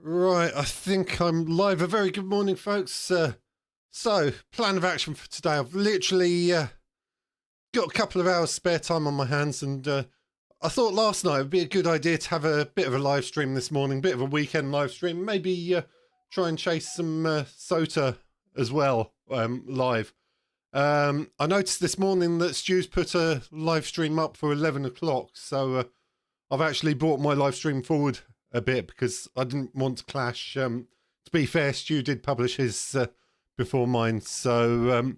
Right, I think I'm live. A very good morning, folks. So, plan of action for today. I've literally got a couple of hours spare time on my hands, and I thought last night it would be a good idea to have a bit of a live stream this morning, bit of a weekend live stream. Maybe try and chase some SOTA as well live. I noticed this morning that Stu's put a live stream up for 11 o'clock, so I've actually brought my live stream forward a bit because I didn't want to clash. To be fair, Stu did publish his before mine, so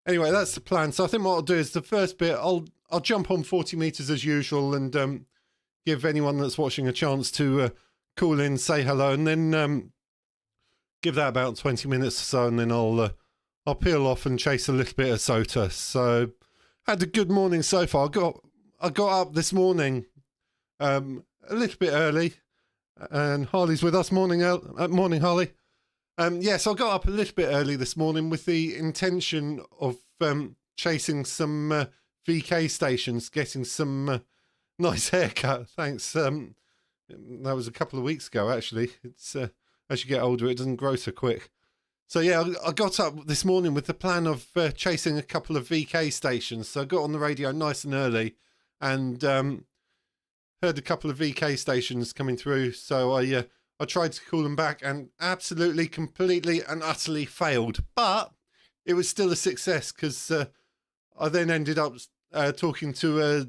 anyway, that's the plan. So I think what I'll do is the first bit, I'll jump on 40 meters as usual and give anyone that's watching a chance to call in, say hello, and then give that about 20 minutes or so, and then I'll peel off and chase a little bit of SOTA. So had a good morning so far. I got up this morning a little bit early, and Harley's with us. Morning, Harley. Yes, I got up a little bit early this morning with the intention of chasing some VK stations, getting some nice haircut. Thanks. That was a couple of weeks ago, actually. It's as you get older, it doesn't grow so quick. So yeah, I got up this morning with the plan of chasing a couple of VK stations. So I got on the radio nice and early, and heard a couple of VK stations coming through, so I tried to call them back and absolutely, completely and utterly failed. But it was still a success because I then ended up talking to a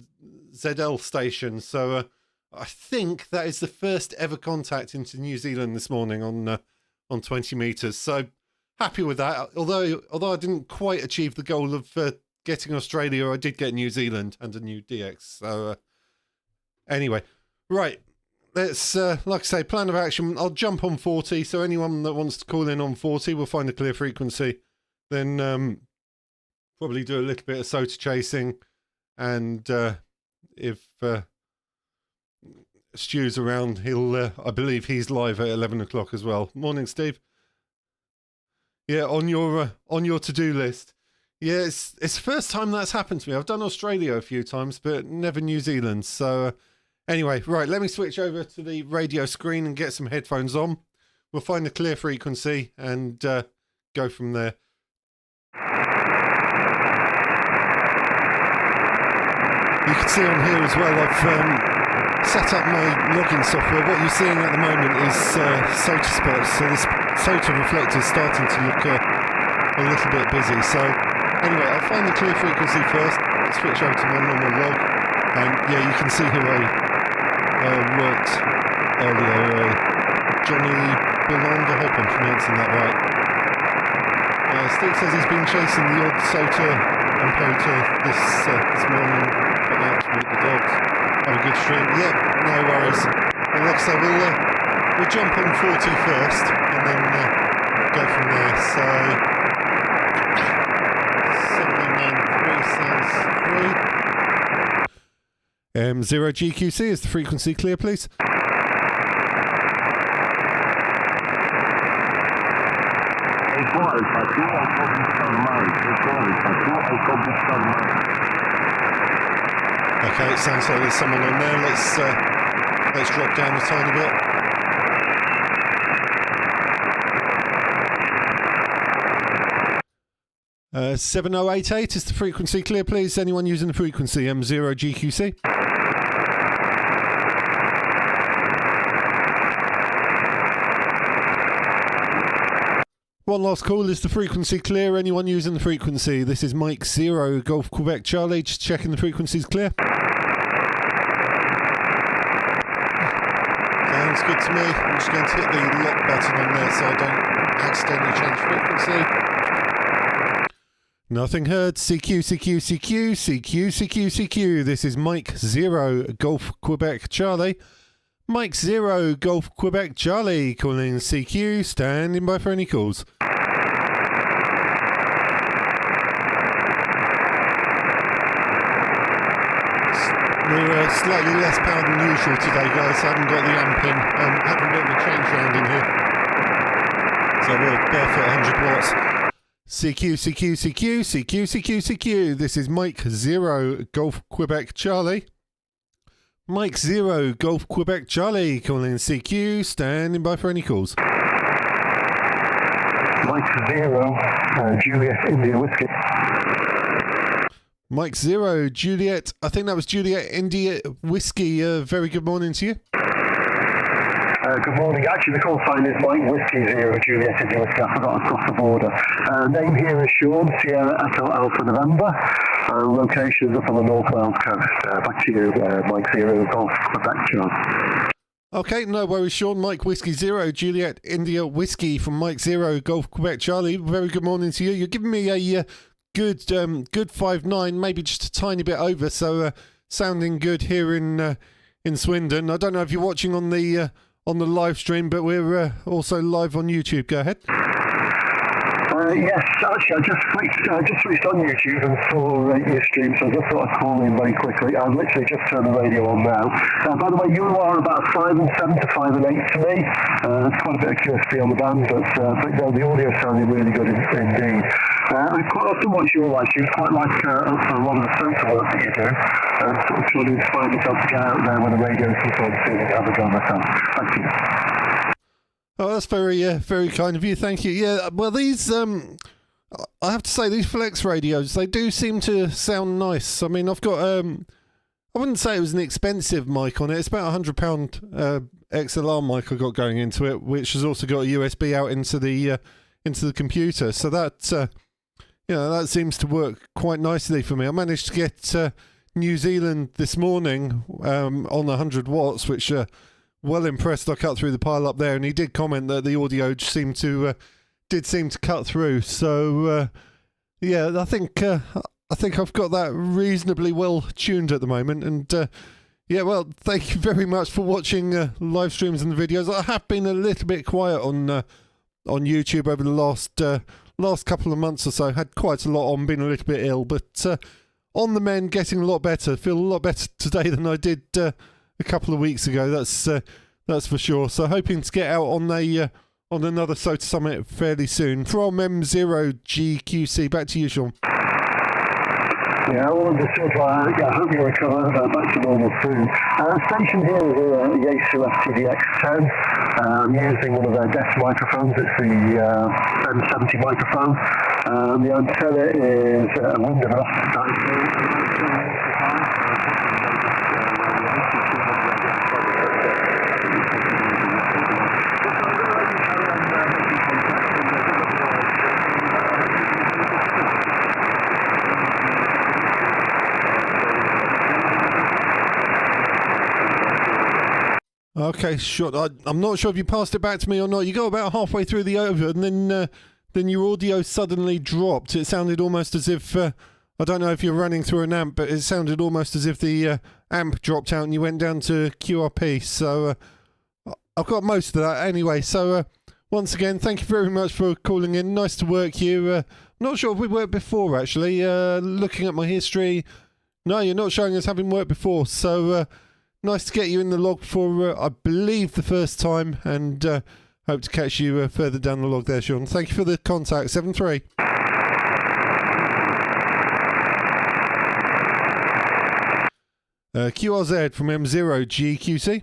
ZL station. So I think that is the first ever contact into New Zealand this morning on 20 meters. So happy with that. Although I didn't quite achieve the goal of getting Australia, I did get New Zealand and a new DX. So anyway, right, let's, like I say, plan of action. I'll jump on 40, so anyone that wants to call in on 40 will find a clear frequency. Then probably do a little bit of SOTA chasing, and if Stu's around, he'll, I believe he's live at 11 o'clock as well. Morning, Steve. Yeah, on your to-do list. Yeah, it's the first time that's happened to me. I've done Australia a few times, but never New Zealand. So anyway, right, let me switch over to the radio screen and get some headphones on. We'll find a clear frequency and go from there. You can see on here as well, I've set up my logging software. What you're seeing at the moment is SOTA spots. So this SOTA reflector is starting to look a little bit busy. So anyway, I'll find the clear frequency first, switch over to my normal log, and yeah, you can see who I worked earlier, Johnny Billond, I hope I'm pronouncing that right. Steve says he's been chasing the odd SOTA and POTA this morning, but out to walk the dogs. Have a good stream. Yeah, no worries. Well, like I say, we'll jump on 40 first, and then go from there. So 793 sounds 3. 0 GQC, is the frequency clear, please? Okay, it sounds like there's someone on there. Let's drop down a tiny bit. 7088 is the frequency clear, please? Anyone using the frequency M0 GQC? One last call, is the frequency clear? Anyone using the frequency? This is Mike 0 Golf Quebec Charlie, just checking the frequency's clear. Sounds good to me. I'm just going to hit the lock button on there so I don't accidentally change frequency. Nothing heard. CQ, CQ, CQ, CQ, CQ, CQ. This is Mike 0 Golf Quebec Charlie. Mike 0 Golf Quebec Charlie calling CQ, standing by for any calls. We're slightly less power than usual today, guys. I haven't got the amp in. Having a bit of a change round in here. So we're barefoot 100 watts. CQ, CQ, CQ, CQ, CQ, CQ. This is Mike 0 Golf Quebec Charlie. Mike 0, Golf Quebec Charlie, calling CQ, standing by for any calls. Mike 0, Juliet India Whiskey. Mike 0, Juliet, I think that was Juliet India Whiskey. Very good morning to you. Good morning. Actually, the call sign is Mike Whiskey 0, Juliet India Whiskey. I forgot across the border. Name here is Sean, Sierra Echo Alpha November. Location is up on the North Wales coast. Back to you, Mike 0, Golf Quebec Charlie. Okay, no worries, Sean. Mike Whiskey 0, Juliet India Whiskey from Mike 0, Golf Quebec Charlie. Very good morning to you. You're giving me a good 5'9", maybe just a tiny bit over, so sounding good here in Swindon. I don't know if you're watching on the live stream, but we're also live on YouTube. Go ahead. Yes, actually, I just switched on YouTube and saw your stream, so I just thought I'd call in very quickly. I've literally just turned the radio on now. By the way, you are about 5 and 7 to 5 and 8 to me. There's quite a bit of QSP on the band, but no, the audio sounded really good indeed. I quite often watch your live streams, quite like a lot of the SOTA work that you do, and sort of trying to inspire myself to get out there when the radio is sometimes feeling have a go myself. Thank you. Oh, that's very kind of you. Thank you. Yeah, well, these, I have to say, these Flex radios, they do seem to sound nice. I mean, I've got, I wouldn't say it was an expensive mic on it. It's about £100 XLR mic I got going into it, which has also got a USB out into the computer. So that, that seems to work quite nicely for me. I managed to get New Zealand this morning on 100 watts, which well impressed. I cut through the pile up there, and he did comment that the audio did seem to cut through. So I think I've got that reasonably well tuned at the moment. And well, thank you very much for watching live streams and the videos. I have been a little bit quiet on YouTube over the last couple of months or so. Had quite a lot on, been a little bit ill, but on the mend, getting a lot better. Feel a lot better today than I did a couple of weeks ago. That's for sure. So hoping to get out on another SOTA summit fairly soon. From M0GQC, back to you, Sean. Yeah, all understood. I hope you recover back to normal soon. Station here is a Yaesu FTDX10. I'm using one of their desk microphones. It's the M70 microphone. The antenna is a Windows type. Okay, sure. I'm not sure if you passed it back to me or not. You got about halfway through the over, and then your audio suddenly dropped. It sounded almost as if I don't know if you're running through an amp, but it sounded almost as if the amp dropped out and you went down to QRP. So I've got most of that anyway. So once again, thank you very much for calling in. Nice to work you. I'm not sure if we worked before actually. Looking at my history, no, you're not showing us having worked before. So. Nice to get you in the log for, I believe, the first time, and hope to catch you further down the log there, Sean. Thank you for the contact, 73. QRZ from M0GQC.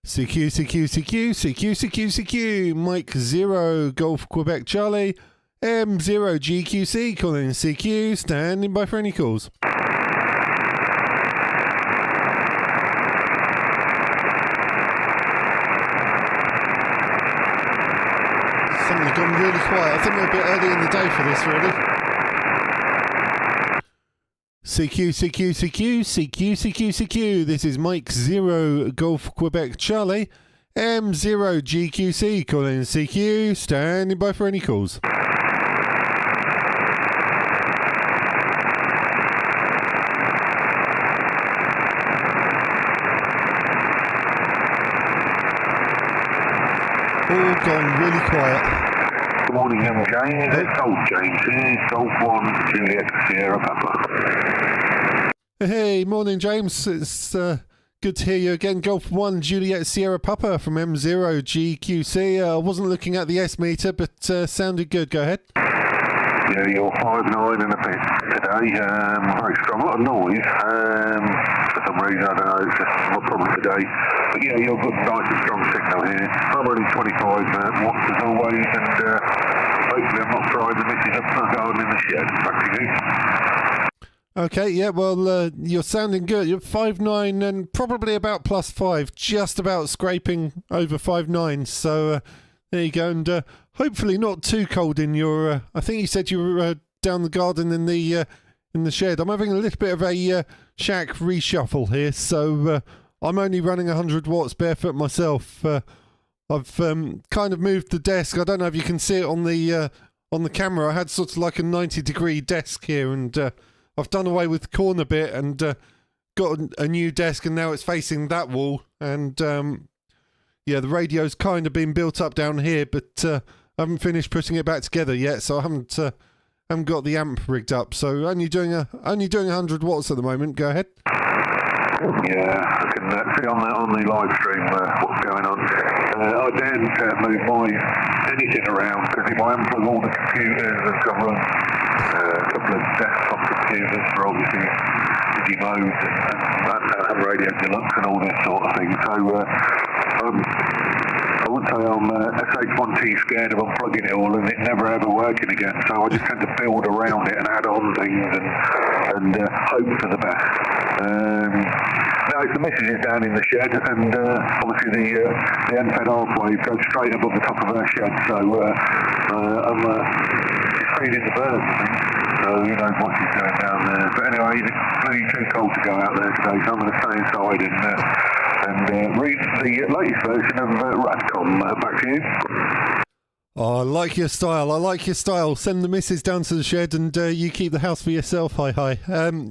CQ, Mike 0, Golf Quebec Charlie. M0GQC calling CQ, standing by for any calls. Suddenly gone really quiet. I think we're a bit early in the day for this, really. CQ. This is Mike 0, Golf Quebec Charlie. M0GQC calling CQ, standing by for any calls. All gone really quiet. Good morning, young James. It's old James here. Golf 1, Juliet Sierra Papa. Hey, morning, James. It's good to hear you again. Golf 1, Juliet Sierra Papa from M0GQC. I wasn't looking at the S meter, but sounded good. Go ahead. Yeah, you're 5'9" and a it today. Very strong, a lot of noise. For some reason, I don't know, it's just probably today. But yeah, you've got nice and strong signal here. I'm running 25 watts as always, and hopefully I'm not frying the missus up my garden in the shed. Back to you. Okay, yeah, well, you're sounding good. You're 5.9 and probably about +5, just about scraping over 5.9. So there you go, and hopefully not too cold in your. I think you said you were down the garden in the shed. I'm having a little bit of a shack reshuffle here, so I'm only running 100 watts barefoot myself. I've kind of moved the desk. I don't know if you can see it on the camera. I had sort of like a 90-degree desk here, and I've done away with the corner bit and got a new desk, and now it's facing that wall. And yeah, the radio's kind of been built up down here, but I haven't finished putting it back together yet, so I haven't got the amp rigged up. So only doing 100 watts at the moment. Go ahead. Yeah, I can see on the live stream what's going on. I daren't move anything around because if I unplug all the computers and can run a couple of desktop computers for obviously Digimodes and Radio Deluxe and all this sort of thing. So I would say I'm SH1T scared of unplugging it all and it never ever working again. So I just tend to build around it and add on things and hope for the best. Now the missus is down in the shed, and obviously the end-fed half wave goes straight above the top of her shed, so I'm feeding the birds, I think. So who knows what she's doing down there. But anyway, it's bloody too cold to go out there today, so I'm going to stay inside and read the latest version of Radcom. Back to you. Oh, I like your style. I like your style. Send the missus down to the shed, and you keep the house for yourself. Hi.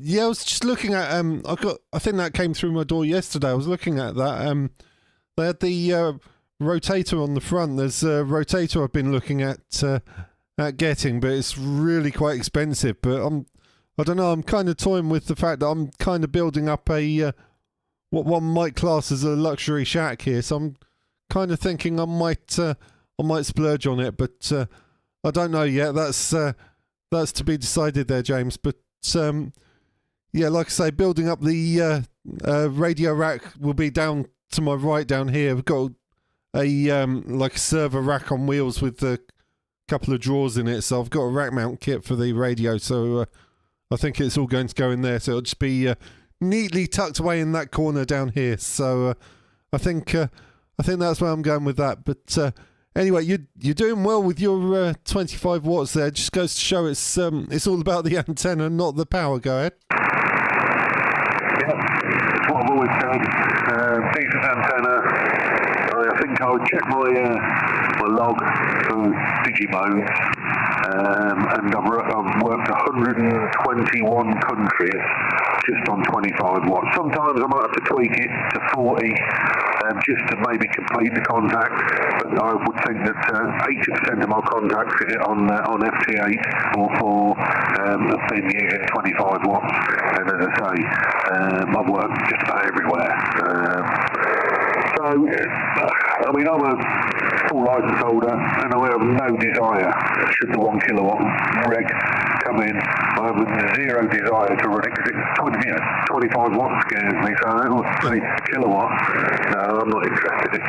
Yeah, I was just looking at. I think that came through my door yesterday. I was looking at that. They had the rotator on the front. There's a rotator I've been looking at getting, but it's really quite expensive. But I don't know. I'm kind of toying with the fact that I'm kind of building up a what one might class as a luxury shack here. So I'm kind of thinking I might splurge on it, but I don't know yet. That's to be decided there, James. But yeah, like I say, building up the radio rack will be down to my right down here. We've got a like a server rack on wheels with a couple of drawers in it, so I've got a rack mount kit for the radio. So I think it's all going to go in there. So it'll just be neatly tucked away in that corner down here. So I think that's where I'm going with that. But anyway, you're doing well with your 25 watts there. Just goes to show it's all about the antenna, not the power. Go ahead. Yeah, that's what I've always said. Decent antenna. I think I would check my log for Digimodes, and I've worked 121 countries just on 25 watts. Sometimes I might have to tweak it to 40 just to maybe complete the contact, but I would think that 80% of my contacts on FT8 or have been using 25 watts, and as I say, I've worked just about everywhere. So, I mean, I'm a full license holder, and I have no desire, should the 1 kilowatt reg come in, I have zero desire to run it, because it's 25 watts scares me, so it was 20 kilowatt. No, I'm not interested.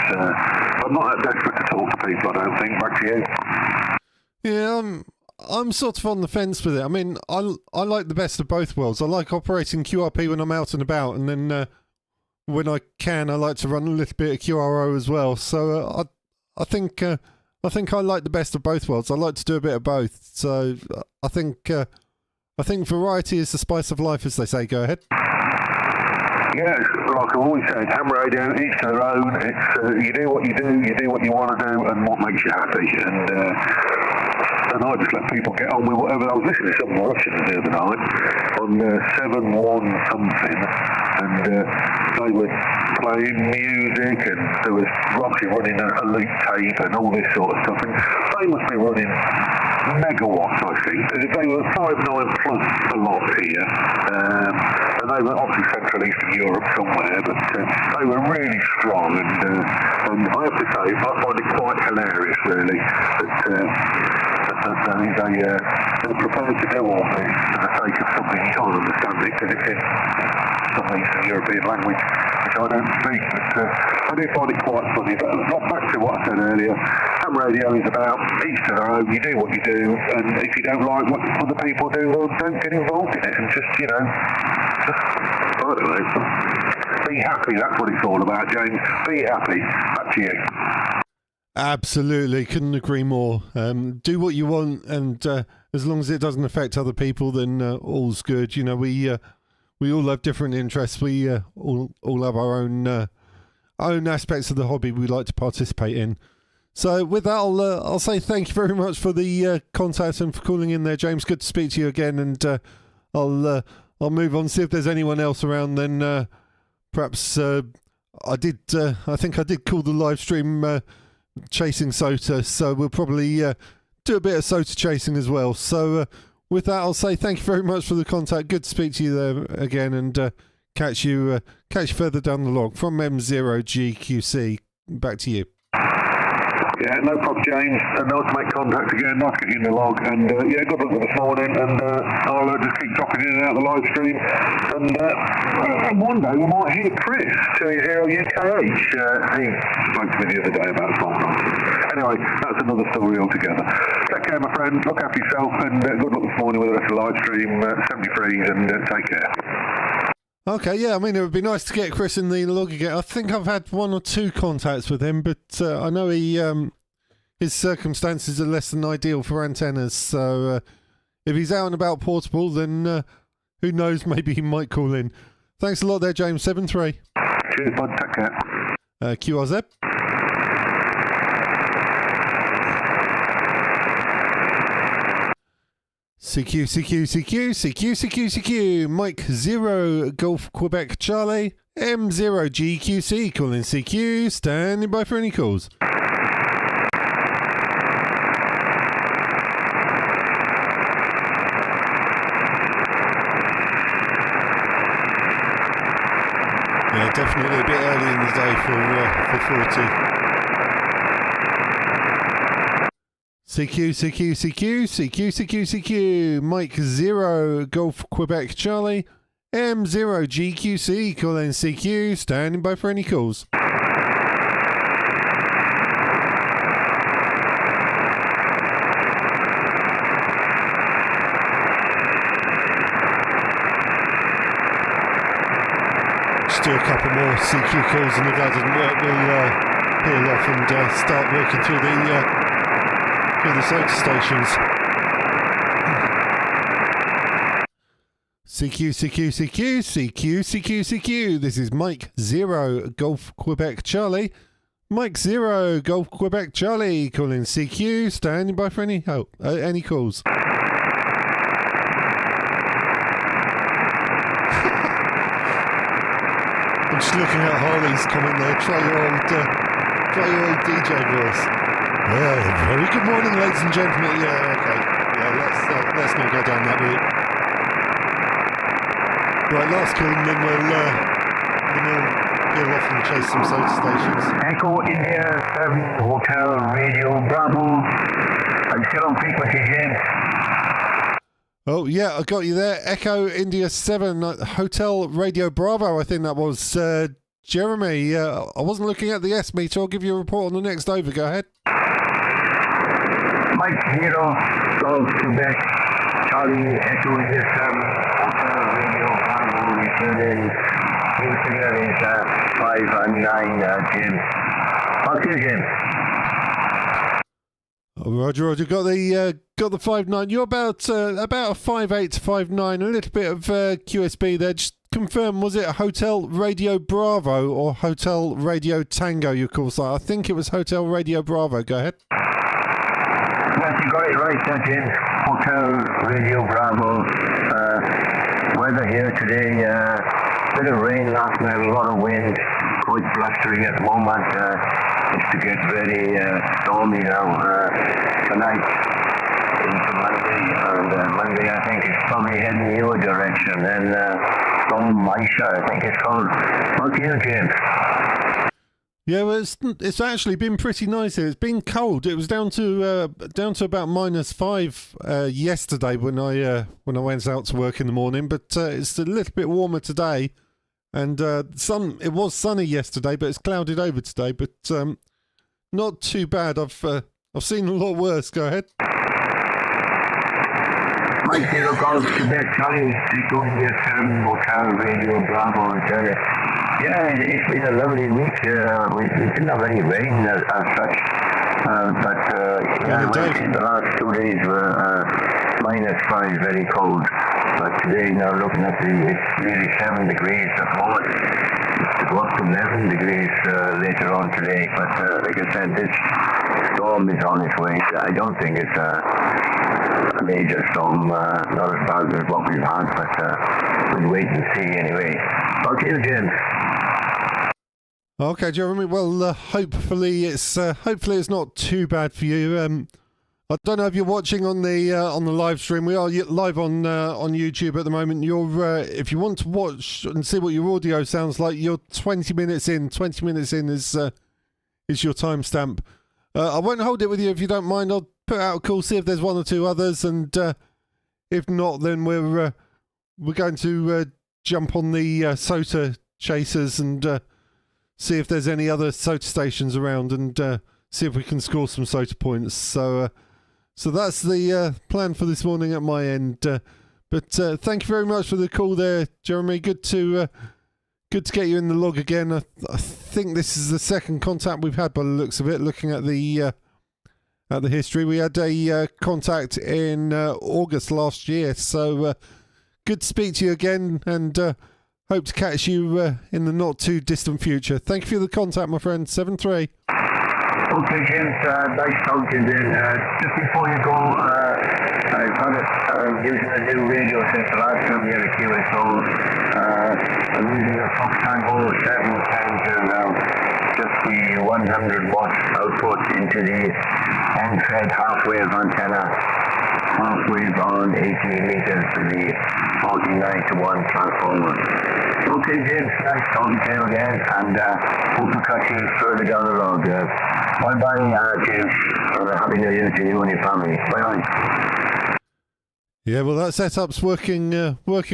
I'm not that desperate to talk to people, I don't think. Back to you. Yeah, I'm sort of on the fence with it. I mean, I like the best of both worlds. I like operating QRP when I'm out and about, and then when I can, I like to run a little bit of QRO as well. So I think I like the best of both worlds. I like to do a bit of both. So I think variety is the spice of life, as they say. Go ahead. Yeah, like I've always said, ham radio, each to their own. It's you do what you do what you want to do, and what makes you happy. And I just let people get on with whatever. I was listening to some Russians the other night on 7-1 something, and they were playing music, and there was Roxy running a loop tape and all this sort of stuff. And they must be running megawatts, I think. They were 5.9 plus a lot here, and they were obviously Central Eastern Europe somewhere, but they were really strong. And I have to say, I find it quite hilarious, really, that they're prepared to do all this for the sake of something you can't understand it because it's in some Eastern European language, which I don't speak. But I do find it quite funny. But back to what I said earlier, ham radio is about each to their own. You do what you do, and if you don't like what other people do, well, don't get involved in it, and just I don't know. Be happy. That's what it's all about, James. Be happy. Back to you. Absolutely, couldn't agree more. Do what you want, and as long as it doesn't affect other people, then all's good. You know, we all have different interests. We all have our own aspects of the hobby we like to participate in. So with that, I'll say thank you very much for the contact and for calling in there, James. Good to speak to you again, and I'll move on, see if there's anyone else around. Then perhaps I think I did call the live stream chasing SOTA, so we'll probably do a bit of SOTA chasing as well. So with that, I'll say thank you very much for the contact. Good to speak to you there again, and catch you further down the log from M0GQC. Back to you. Yeah, no problem, James. And nice to make contact again. Nice to get you in the log. And yeah, good luck with this morning. And I'll just keep dropping in and out of the live stream. And one day we might hear Chris, 20UKH. He spoke to me the other day about phone. Anyway, that's another story altogether. Take care, my friend. Look after yourself. And good luck this morning with the rest of the live stream. 73s, and take care. Okay, yeah, I mean, it would be nice to get Chris in the log again. I think I've had 1 or 2 contacts with him, but I know his circumstances are less than ideal for antennas, so if he's out and about portable, then who knows, maybe he might call in. Thanks a lot there, James. 7-3. Cheers, bud. Take care. QRZ. CQ, Mike 0, Golf Quebec Charlie, M0GQC, calling CQ, standing by for any calls. Yeah, definitely a bit early in the day for 40. CQ, Mike 0, Golf Quebec Charlie, M0GQC, calling CQ, standing by for any calls. Just do a couple more CQ calls, and if that doesn't work, we'll peel off and start working through the SOTA stations. CQ. This is Mike 0, Golf Quebec Charlie. Mike 0, Golf Quebec Charlie, calling CQ, standing by for any help, any calls. I'm just looking at Harley's comment there. Try your old DJ voice. Yeah, very good morning, ladies and gentlemen. Yeah, okay. Yeah, let's not go down that route. Right, last call, and then we'll peel off and chase some SOTA stations. Echo India 7 Hotel Radio Bravo. I'm still on frequency, James. Oh yeah, I got you there. Echo India 7 Hotel Radio Bravo. I think that was Jeremy. I wasn't looking at the S meter. I'll give you a report on the next over. Go ahead. Mike 0, Golf Quebec, Charlie, Echo India 7, Hotel Radio Bravo, returning. New figure is 5 and 9, James. Okay, James. Oh, Roger. Got the 5.9. You're about a 5.8 to 5.9. A little bit of QSB there. Just confirm, was it Hotel Radio Bravo or Hotel Radio Tango? Your call sign. I think it was Hotel Radio Bravo. Go ahead. Yes, you got it right, James. Hotel Radio Bravo. Weather here today, bit of rain last night, a lot of wind, quite blustering at the moment. It's to get ready, stormy now tonight into Monday, and Monday I think it's probably heading your direction, and Storm Maisha I think it's called. Okay, James. Yeah, well, it's actually been pretty nice here. It's been cold. It was down to about -5 yesterday when I went out to work in the morning. But it's a little bit warmer today, and it was sunny yesterday, but it's clouded over today. But not too bad. I've seen a lot worse. Go ahead. Mike Zero Golf Quebec, Charlie, going here, Hotel Radio Bravo, Ontario. Yeah, it's been a lovely week. We didn't have any rain as such, but the last 2 days were -5, very cold. But today, now looking at it's really 7 degrees at the moment. It's to go up to 11 degrees later on today. But like I said, this storm is on its way. I don't think it's a major storm, not as bad as what we've had, but we'll wait and see anyway. Okay, James. Okay, Jeremy. Well, hopefully it's not too bad for you. I don't know if you're watching on the live stream. We are live on YouTube at the moment. If you want to watch and see what your audio sounds like, you're 20 minutes in. 20 minutes in is your timestamp. I won't hold it with you if you don't mind. I'll put out a call, see if there's one or two others, and if not, then we're going to jump on the SOTA chasers and see if there's any other SOTA stations around, and see if we can score some SOTA points. So that's the plan for this morning at my end. But thank you very much for the call there, Jeremy. Good to get you in the log again. I think this is the second contact we've had by the looks of it. Looking at the history, we had a contact in August last year. So good to speak to you again, and hope to catch you in the not too distant future. Thank you for the contact, my friend. 7-3. Okay, James, nice talking to you. Just before you go, I've had it using a new radio since the last time we had a QSO. I'm using a Fox Tango 710 now. Just the 100 watt output into the end-fed half-wave antenna. Half-wave on 18 meters to the 49-to-1 transformer. Okay, James, nice talking to you again, and hope to catch you further down the road. Bye-bye, James, and a happy new year to you and your family. Bye-bye. Yeah, well, that setup's working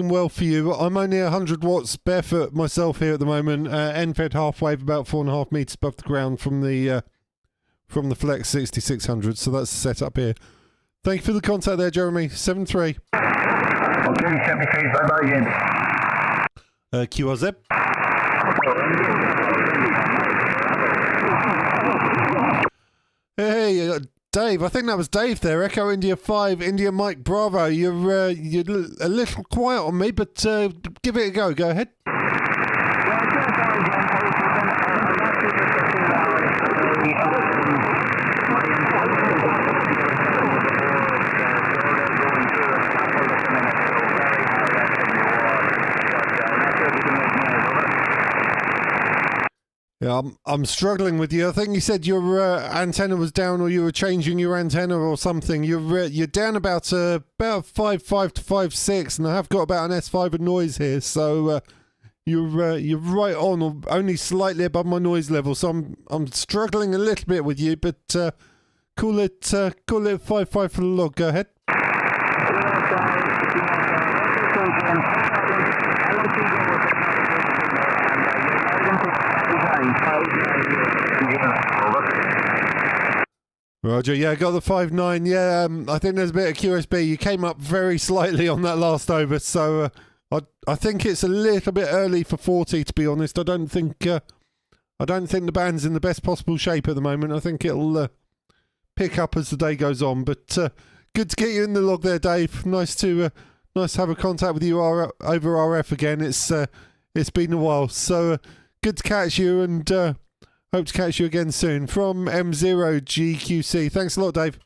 well for you. I'm only 100 watts barefoot myself here at the moment. End-fed half-wave, about 4.5 meters above the ground from the Flex 6600. So that's the setup here. Thank you for the contact there, Jeremy. 7-3. Okay, 73. Bye-bye, James. QRZ. Hey, Dave. I think that was Dave there. Echo India 5, India Mike Bravo. You're a little quiet on me, but give it a go. Go ahead. Yeah, I'm struggling with you. I think you said your antenna was down, or you were changing your antenna or something. You're down about 5.5 to 5.6, and I have got about an S5 of noise here. So you're right on, or only slightly above my noise level. So I'm struggling a little bit with you, but call it 5.5 for the log. Go ahead. Roger, yeah, got the 5.9. Yeah, I think there's a bit of QSB. You came up very slightly on that last over, so I think it's a little bit early for 40. To be honest, I don't think the band's in the best possible shape at the moment. I think it'll pick up as the day goes on. But good to get you in the log there, Dave. Nice to have a contact with you over RF again. It's been a while, so good to catch you, and hope to catch you again soon. From M0GQC. Thanks a lot, Dave.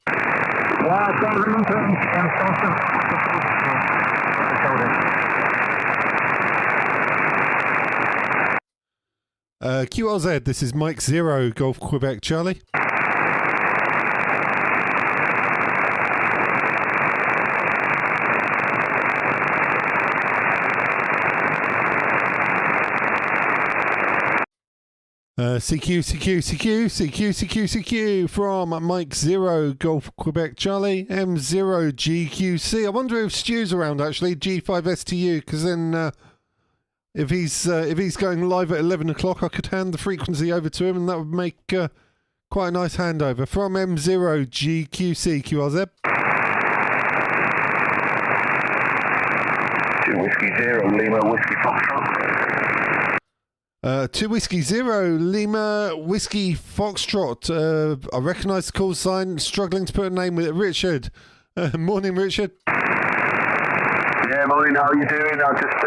QRZ, this is Mike 0, Golf Quebec Charlie. CQ from Mike 0 Golf Quebec Charlie M0 GQC. I wonder if Stu's around actually, G5STU, because then if he's going live at 11 o'clock, I could hand the frequency over to him, and that would make quite a nice handover. From M0 GQC QRZ. 2 Whiskey 0 Lima Whiskey Foxtrot. 2 Whiskey 0 Lima Whiskey Foxtrot. I recognise the call sign, struggling to put a name with it. Richard. Morning, Richard. Yeah, morning. How are you doing? I just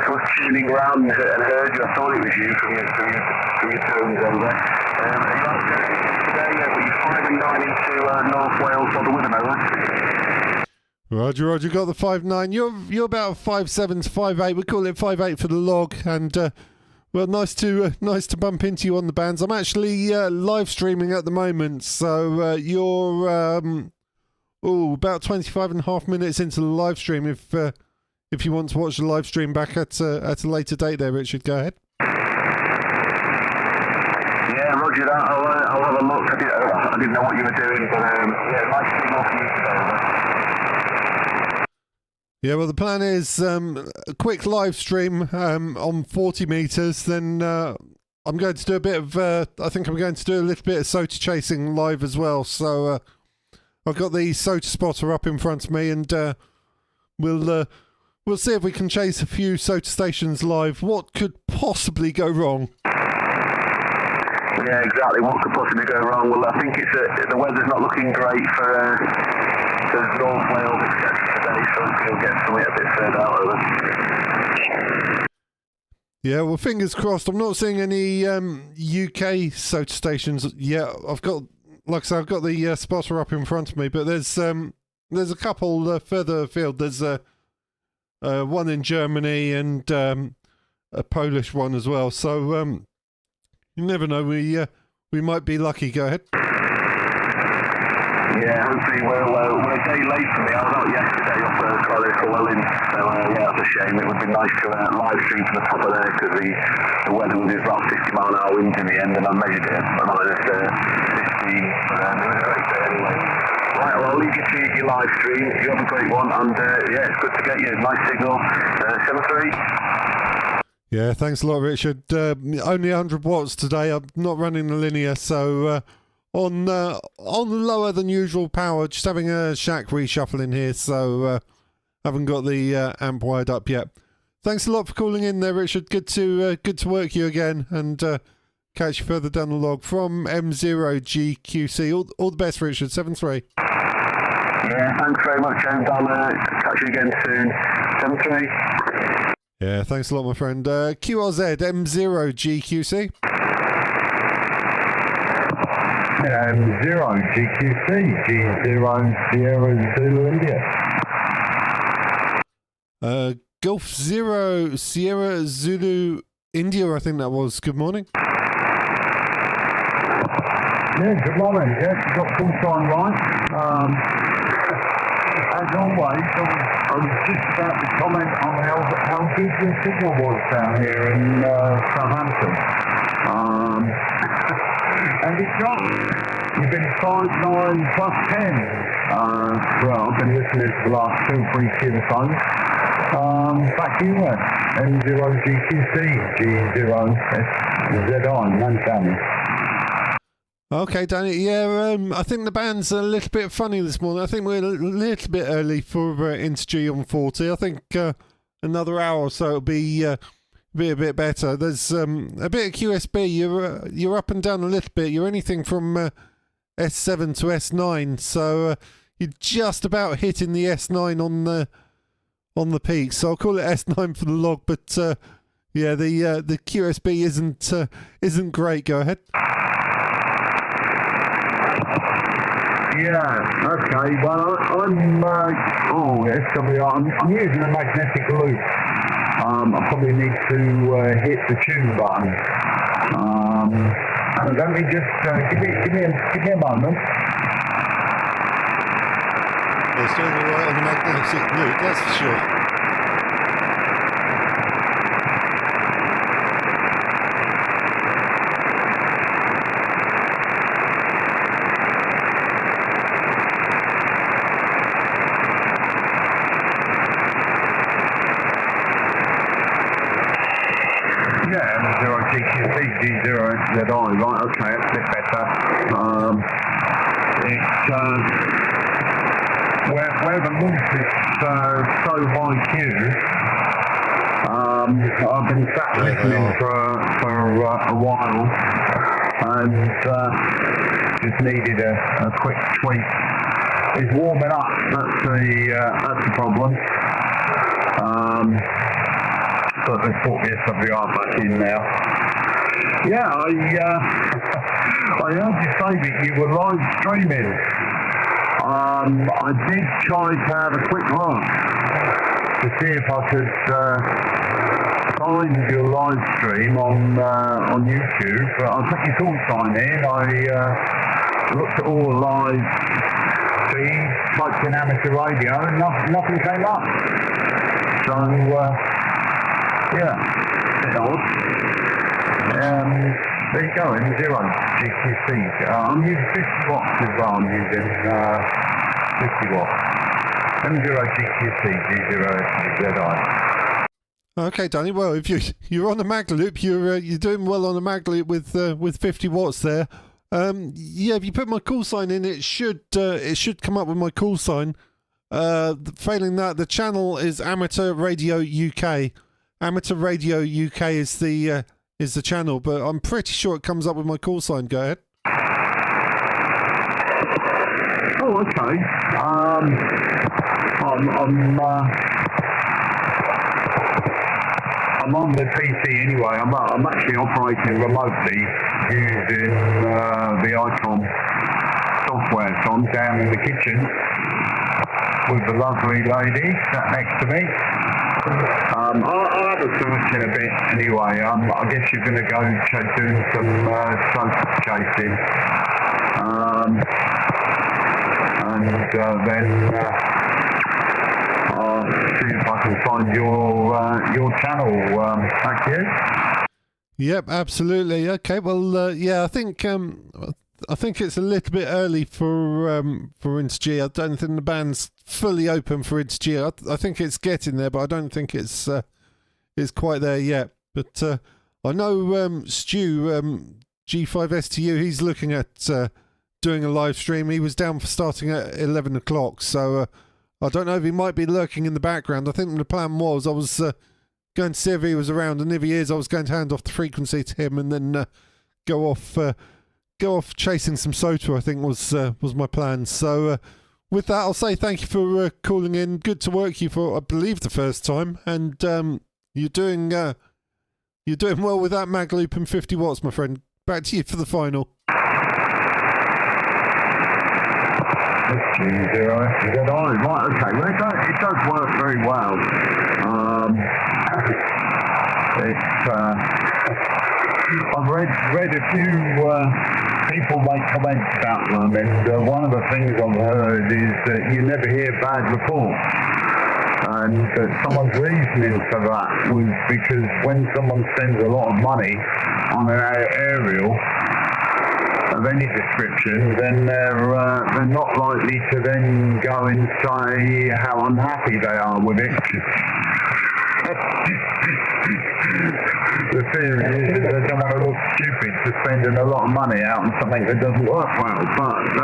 was tuning around and heard you. I thought it was you from your tones over. Are you out there today? Were you 5 and 9 into North Wales for the winner, over? Roger, got the 5.9. You're about 5.7 to 5.8. We call it 5.8 for the log, and well, nice to bump into you on the bands. I'm actually live streaming at the moment, so you're about 25 and a half minutes into the live stream. If you want to watch the live stream back at a later date, there, Richard, go ahead. Yeah, Roger that. I'll have a look. I didn't know what you were doing, but yeah, nice signal from you today. Yeah, well, the plan is a quick live stream on 40 metres. Then I'm going to do a bit of, I think I'm going to do a little bit of SOTA chasing live as well. So I've got the SOTA spotter up in front of me, and we'll see if we can chase a few SOTA stations live. What could possibly go wrong? Yeah, exactly. What could possibly go wrong? Well, I think the weather's not looking great for North Wales, etc. today, so we'll get something a bit further out of us. Yeah, well, fingers crossed. I'm not seeing any UK SOTA stations yet. I've got, like I said, I've got the spotter up in front of me, but there's a couple further afield. There's one in Germany and a Polish one as well. So you never know. We might be lucky. Go ahead. Yeah, hopefully we're a day late for me. I was out yesterday off College for Welling, so yeah, that's a shame. It would be nice to live stream from the top of there, because the weather was about 50-mile-an-hour winds in the end, and I measured it at minus 15. But it was a great day anyway. Right, well, I'll leave you to your live stream. You have a great one, and yeah, it's good to get you. Nice signal. 7-3. Yeah, thanks a lot, Richard. Only 100 watts today. I'm not running the linear, so on lower than usual power. Just having a shack reshuffle in here, so haven't got the amp wired up yet. Thanks a lot for calling in there, Richard. Good to work you again, and catch you further down the log. From M0GQC. All the best, Richard. 7-3. Yeah, thanks very much, and I'll catch you again soon. 7-3. Yeah, thanks a lot, my friend. QRZ M0GQC. M0 GQC G0 Sierra Zulu India. Golf 0 Sierra Zulu India, I think that was. Good morning. Yeah, good morning. Yes, you got full time right. As always, I was just about to comment on how good your signal was down here in Southampton. And it's not. You've been 5, 9 plus 10. Well, I've been listening to the last 2 or 3 kilophones. Back to you then. M0GQC G0SZI, none Danny. Okay, Danny. Yeah, I think the band's a little bit funny this morning. I think we're a little bit early for Intergy on 40. I think another hour or so it'll be a bit better. There's a bit of QSB. You're up and down a little bit. You're anything from S7 to S9, so you're just about hitting the S9 on the peak. So I'll call it S9 for the log. But yeah, the QSB isn't great. Go ahead. Yeah, okay. Well, I'm SWR. I'm using a magnetic loop. I probably need to hit the tune button. Let me just give me a moment. It's doing all right on the magnetic loop, that's for sure. yeah, M0 GQC G0 ZI, right, okay, that's a bit better. Where the loop is so high Q, I've been sat listening for a while, and just needed a quick tweak. It's warming up, that's the problem. But they put the SWR back in now. Yeah, I heard you say that you were live streaming. I did try to have a quick look to see if I could find your live stream on YouTube, but I put your call sign in. I looked at all the live feeds, typed in amateur radio, and nothing came up. So, yeah, bit odd. There you go, M0 GQC. I'm using 50 watts as well. I'm using 50 watts. M0 GQC G0ZI. Okay, Danny. Well, if you're on the mag loop, you're doing well on the mag loop with 50 watts there. Yeah, if you put my call sign in, it should come up with my call sign. Failing that, the channel is Amateur Radio UK. Amateur Radio UK is the channel, but I'm pretty sure it comes up with my call sign. Go ahead. Oh, okay. I'm on the PC anyway. I'm actually operating remotely using the Icon software. So I'm down in the kitchen with the lovely lady sat next to me. I'll have a search in a bit anyway. I guess you're going to go doing some SOTA chasing. And then I'll see if I can find your channel. Thank you. Yep, absolutely. Okay, well, yeah, I think it's a little bit early for Interg. I don't think the band's fully open for Interg. I think it's getting there, but I don't think it's quite there yet. But I know Stu G5STU. He's looking at doing a live stream. He was down for starting at 11 o'clock, so I don't know if he might be lurking in the background. I think the plan was I was going to see if he was around, and if he is, I was going to hand off the frequency to him and then go off chasing some SOTA, I think was my plan. So with that, I'll say thank you for calling in. Good to work you for, I believe, the first time, and you're doing well with that mag loop and 50 watts, my friend. Back to you for the final. G0ZI, right, okay. Well, it does work very well. I've read a few people make comments about them, and one of the things I've heard is that you never hear bad reports. And someone's reasoning for that was because when someone spends a lot of money on an aerial of any description, then they're not likely to then go and say how unhappy they are with it. The theory is they don't want to look stupid for spending a lot of money out on something that doesn't work well. But as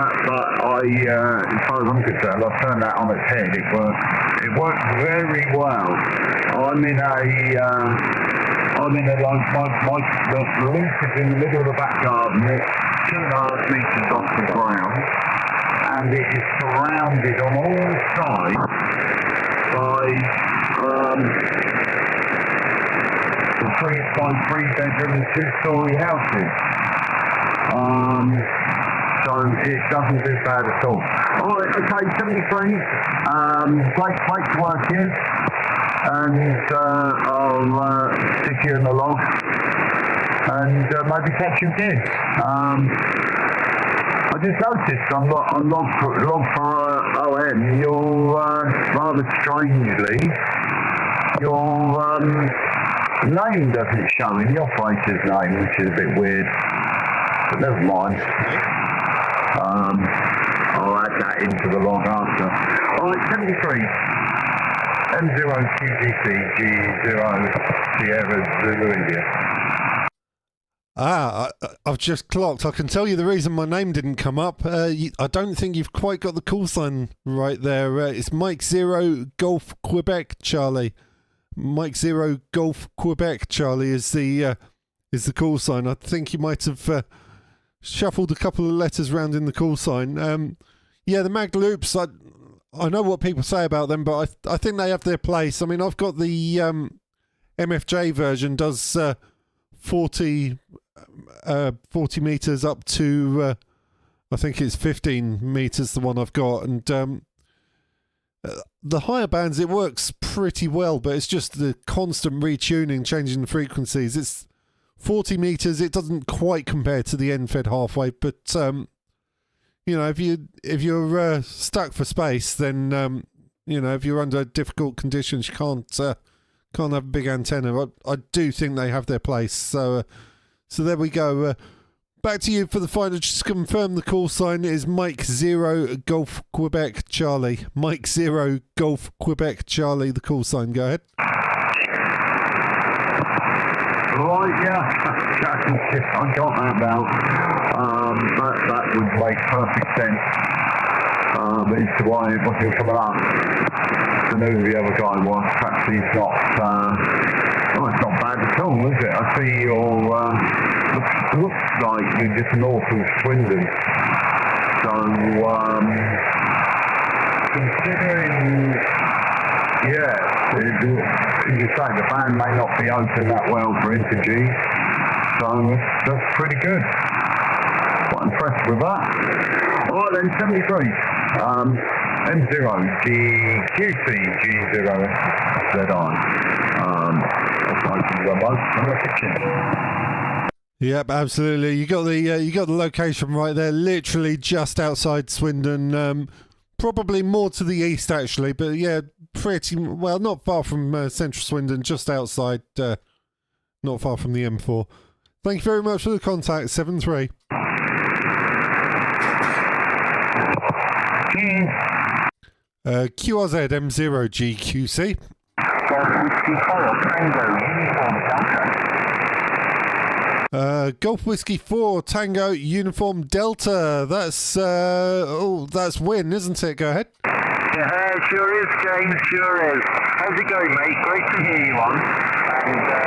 far as I'm concerned, I've turned that on its head. It works very well. I'm in a like the loop is in the middle of the back garden. It's 2.5 meters off the ground, and it is surrounded on all sides by three-bedroom, two-story houses. So it doesn't do bad at all. Alright, okay, 73. Great place to work in. And I'll stick you in the log and maybe catch you again. I just noticed on log for OM, you're rather strangely, your name doesn't show in the operator's name, which is a bit weird, but never mind. I'll add that into the log after. Alright, 73. M0 QGC G0 Sierra Zulu India. I've just clocked. I can tell you the reason my name didn't come up. I don't think you've quite got the call sign right there. It's Mike Zero Golf Quebec Charlie. Mike Zero Golf Quebec Charlie is the call sign. I think you might have shuffled a couple of letters around in the call sign. Yeah, the mag loops. I know what people say about them, but I think they have their place. I mean, I've got the MFJ version does 40 meters up to I think it's 15 meters. The one I've got, and the higher bands it works pretty well, but it's just the constant retuning, changing the frequencies. It's 40 meters. It doesn't quite compare to the end-fed half-wave, but you know, if you're stuck for space, then you know, if you're under difficult conditions, you can't have a big antenna. I do think they have their place. So there we go. Back to you for the final. Just to confirm, the call sign is Mike Zero Golf Quebec Charlie. Mike Zero Golf Quebec Charlie. The call sign. Go ahead. Right, yeah, I got that now. That would make perfect sense. As to why it wasn't coming up. I know who the other guy was. Perhaps he's not. It's not bad at all, is it? I see your. Looks like you're just north of Swindon. So, considering. Yeah, you say the band may not be open that well for interviews, so that's pretty good. Quite impressed with that. All right then, 73. M0 GQC G0 ZI. Operating remote from the kitchen. Yep, absolutely. You got the location right there, literally just outside Swindon. Probably more to the east, actually, but yeah, pretty well, not far from central Swindon, just outside, not far from the M4. Thank you very much for the contact, 73. QRZ M0 GQC. Golf Whiskey 4 Tango Uniform Delta. That's that's Win, isn't it? Go ahead. Yeah, sure is, James, sure is. How's it going, mate? Great to hear you on. And the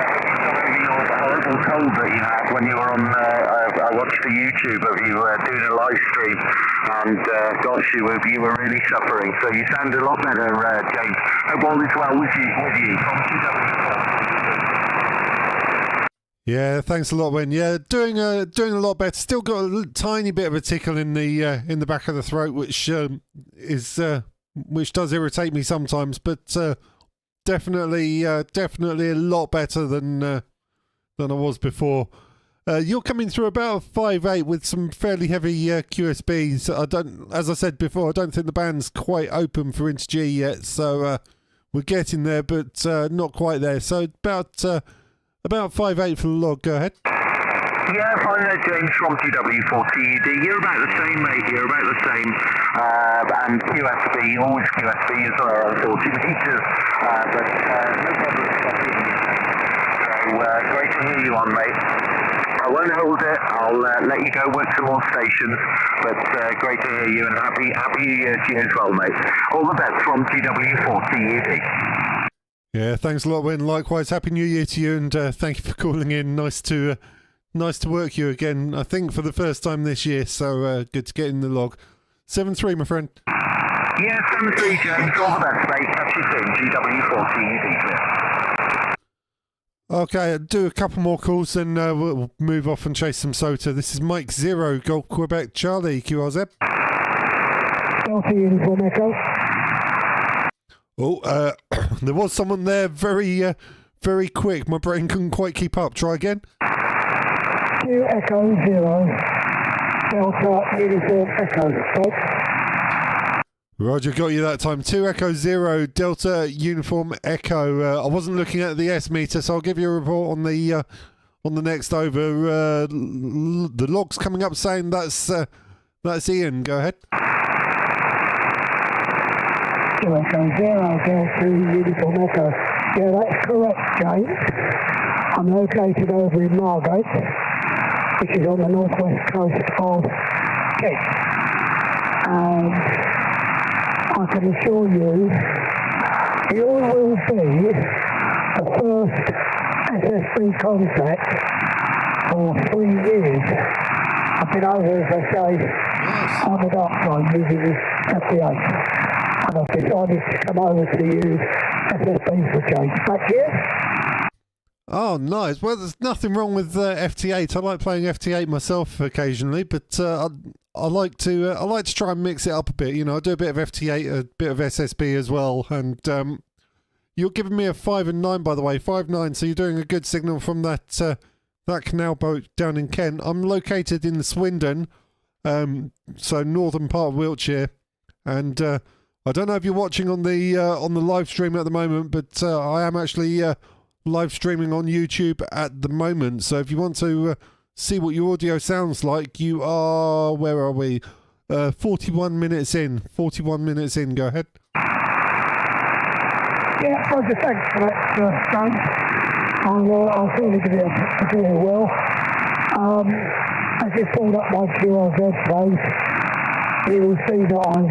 horrible cold that you had when you were on, I watched the YouTube of you doing a live stream, and gosh, you were really suffering. So you sound a lot better, James. Hope all is well with you. Yeah, thanks a lot, Win. Yeah, doing a lot better. Still got a tiny bit of a tickle in the back of the throat, which does irritate me sometimes, but definitely a lot better than I was before. You're coming through about 5.8 with some fairly heavy QSBs. As I said before, I don't think the band's quite open for Inter G yet, so we're getting there, but not quite there. So about 5.8 for the log. Go ahead. Yeah, fine there, James from TW4TED. You're about the same, mate. You're about the same. And QSB, always QSB as well, 40 meters. But no problem stopping you. So great to hear you on, mate. I won't hold it. I'll let you go work some more stations. But great to hear you, and happy New Year to you as well, mate. All the best from TW4TED. Yeah, thanks a lot, Win. Likewise, Happy New Year to you, and thank you for calling in. Nice to work you again, I think, for the first time this year, so good to get in the log. 7-3, my friend. Yeah, 7-3, James. All the best, mate. Catch you soon. GW4TED. Okay, I'll do a couple more calls, then we'll move off and chase some SOTA. This is Mike Zero, Golf Quebec Charlie, QRZ. Delta Uniform Echo. Oh, there was someone there very quick. My brain couldn't quite keep up. Try again. 2 Echo 0. Delta Uniform Echo. Stop. Roger, got you that time. 2 Echo 0 Delta Uniform Echo. I wasn't looking at the S meter, so I'll give you a report on the next over. The log's coming up saying that's Ian. Go ahead. 2 Echo 0 Delta Uniform Echo. Yeah, that's correct, James. I'm located over in Margate. which is on the northwest coast of Kent. And I can assure you, you will be the first SSB contact for 3 years. I've been over, as I say, Nice. on the dark side using this FT8. And I've decided to come over to use SSB for a change. Back here? Oh, nice. Well, there's nothing wrong with FT8. I like playing FT8 myself occasionally, but I like to try and mix it up a bit. You know, I do a bit of FT8, a bit of SSB as well. And you're giving me a 5 and 9, by the way, 5-9. So you're doing a good signal from that that canal boat down in Kent. I'm located in Swindon, so northern part of Wiltshire, and I don't know if you're watching on the live stream at the moment, but I am actually live streaming on YouTube at the moment. So if you want to see what your audio sounds like, you are, where are we? 41 minutes in. 41 minutes in. Go ahead. Yeah, Roger, thanks for that, James. I'll certainly be able to do it well. As you pulled up my QRZ page, you will see that I'm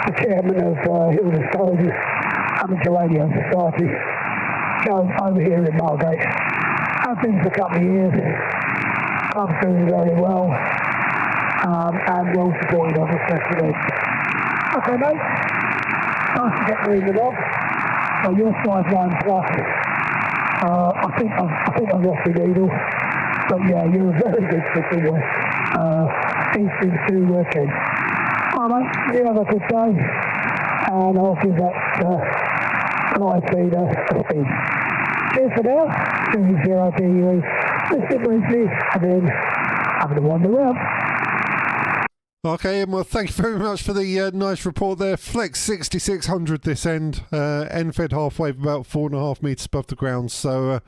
the chairman of Hildestone Amateur Radio Society, show over here in Margate. I've been for a couple of years. Club's doing very well, and well supported on the special events. Okay, mate. Nice to get moving along. So you're 5-9 plus. I think I'm off the needle, but yeah, you're a very good football boy. Easy to work in. All right, mate, you have a good day, and I'll give that live feed a spin. Cheers for now. 20 DUE. Listen briefly, and then having a wander around. Okay, well, thank you very much for the nice report there. Flex 6600 this end, end fed halfway, about 4.5 meters above the ground. So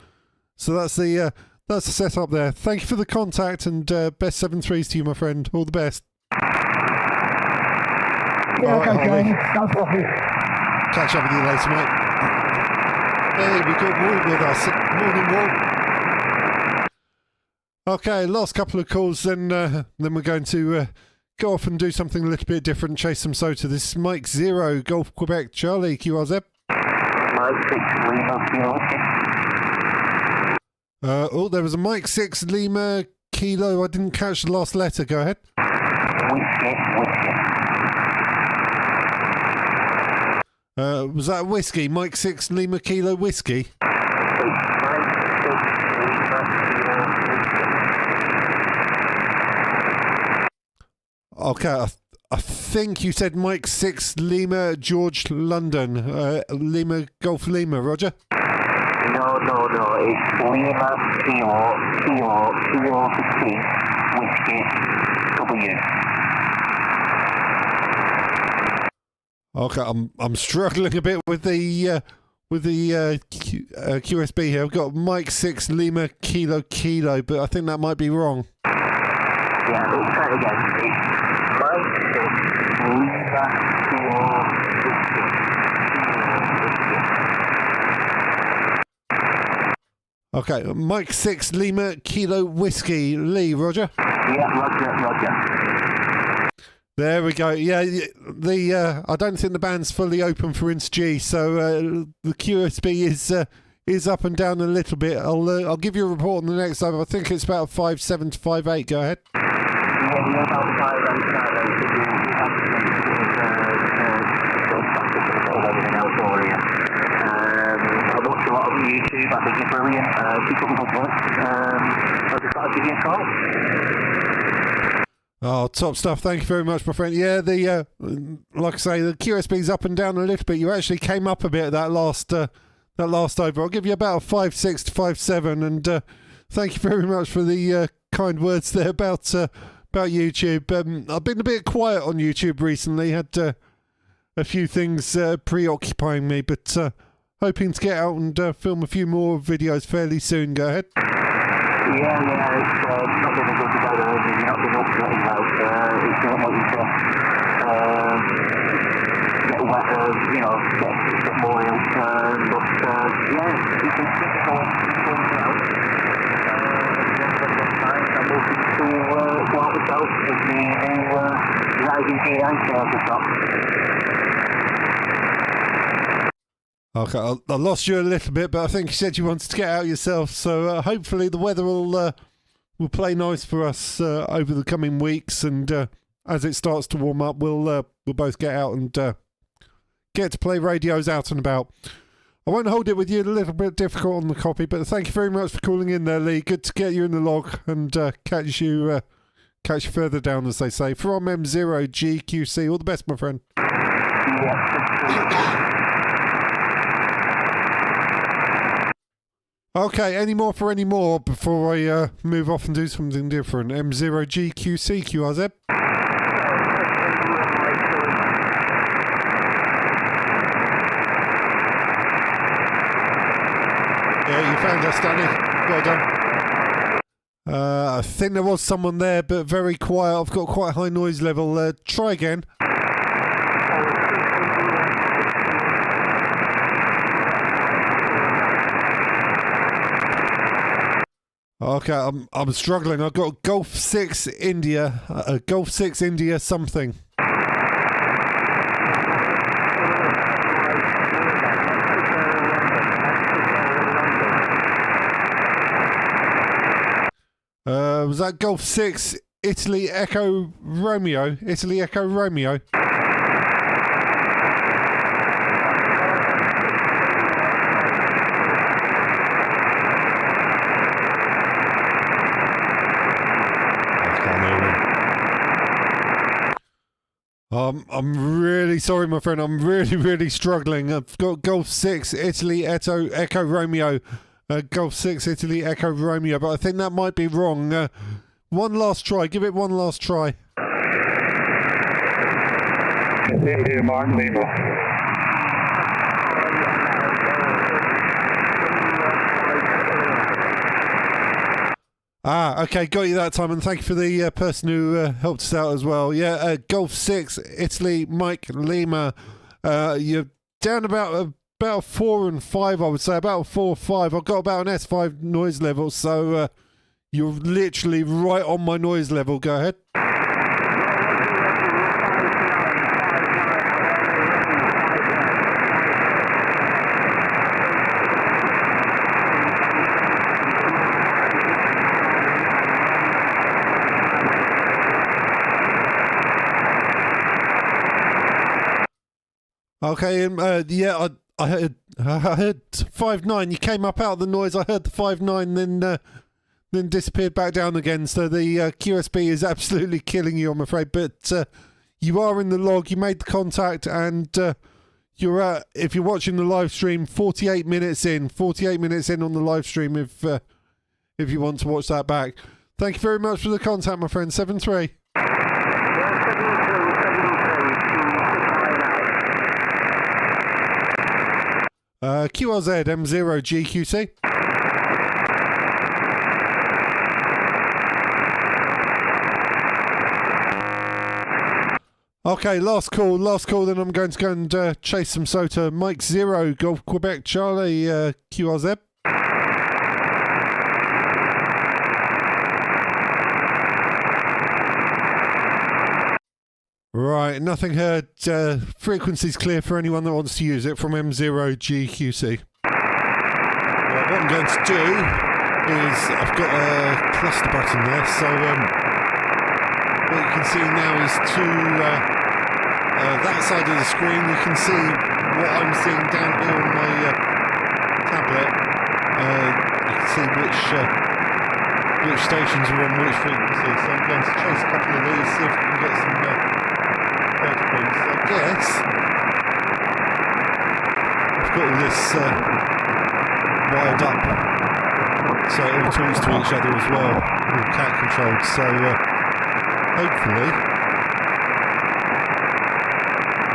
that's the setup there. Thank you for the contact, and best 7.3s to you, my friend. All the best. Yeah, okay, Jamie. No problem. Catch up with you later, mate. Hey, we got Walt with us. Morning, Walt. Okay, last couple of calls, then we're going to go off and do something a little bit different, chase some SOTA. This is Mike 0, Golf Quebec, Charlie, QRZ. Mike 6, Lima, Kilo. Oh, there was a Mike 6, Lima, Kilo. I didn't catch the last letter. Go ahead. Whiskey. Was that whiskey? Mike 6, Lima, Kilo, whiskey? Okay, I think you said Mike 6, Lima, George, London. Lima, Golf Lima, Roger? No. It's Lima, Kilo, 15, Whiskey, W. Okay, I'm struggling a bit with the QSB here. I've got Mike 6, Lima, Kilo, but I think that might be wrong. Yeah, let's try it again. It's Mike 6, Lima, Kilo, Okay, Mike 6, Lima, Kilo, Whiskey, Lee, Roger? Yeah, Roger. There we go. Yeah, I don't think the band's fully open for Inst G, so the QSB is up and down a little bit. I'll give you a report on the next time. I think it's about 5.7 to 5.8. Go ahead. Yeah, we're about 5.8. I watch a lot of YouTube. I think you're brilliant. Keep up the good work. I just thought I'd give you a call. Oh, top stuff. Thank you very much, my friend. Yeah, like I say, the QSB's up and down a little bit. You actually came up a bit that last over. I'll give you about a 5.6 to 5.7, and thank you very much for the kind words there about YouTube. I've been a bit quiet on YouTube recently. Had a few things preoccupying me, but hoping to get out and film a few more videos fairly soon. Go ahead. Yeah, it's not been a good day, you've not been up to it now. It's not what you get wet, get more ill. But yeah, you can keep it going well. Okay, I lost you a little bit, but I think you said you wanted to get out yourself. So hopefully the weather will play nice for us over the coming weeks, and as it starts to warm up, we'll both get out and get to play radios out and about. I won't hold it with you. A little bit difficult on the copy, but thank you very much for calling in there, Lee. Good to get you in the log and catch you further down, as they say. From M0GQC, all the best, my friend. Okay, any more before I move off and do something different? M0GQC, QRZ. Yeah, you found us, Danny. Well done. I think there was someone there, but very quiet. I've got quite a high noise level. Try again. Okay, I'm struggling. I've got Golf 6 India, Golf 6 India something. Was that Golf 6 Italy Echo Romeo? Italy Echo Romeo. I'm really sorry, my friend. I'm really struggling. I've got Golf 6 Italy Echo Romeo. Golf 6 Italy Echo Romeo, but I think that might be wrong. One last try. Give it one last try. India Mark Lima. Okay, got you that time, and thank you for the person who helped us out as well. Yeah, Golf 6 Italy Mike Lima. You're down about 4 and 5, I would say, about 4 or 5. I've got about an S5 noise level, so you're literally right on my noise level. Go ahead. Okay, yeah, I heard 5.9. You came up out of the noise. I heard the 5.9, then disappeared back down again. So the QSB is absolutely killing you, I'm afraid. But you are in the log. You made the contact, and you're at, if you're watching the live stream, 48 minutes in. 48 minutes in on the live stream. If you want to watch that back. Thank you very much for the contact, my friend. 7-3. QRZ M0GQC. Okay, last call, then I'm going to go and chase some SOTA. Mike 0, Golf Quebec Charlie, QRZ. Right, nothing heard. Frequency's clear for anyone that wants to use it from M0GQC. Right, what I'm going to do is I've got a cluster button there, so what you can see now is to that side of the screen you can see what I'm seeing down here on my tablet. You can see which stations are on which frequency, so I'm going to chase a couple of these, see if we can get some data points. I guess I've got all this wired up so it all talks to each other as well, all cat controlled, so hopefully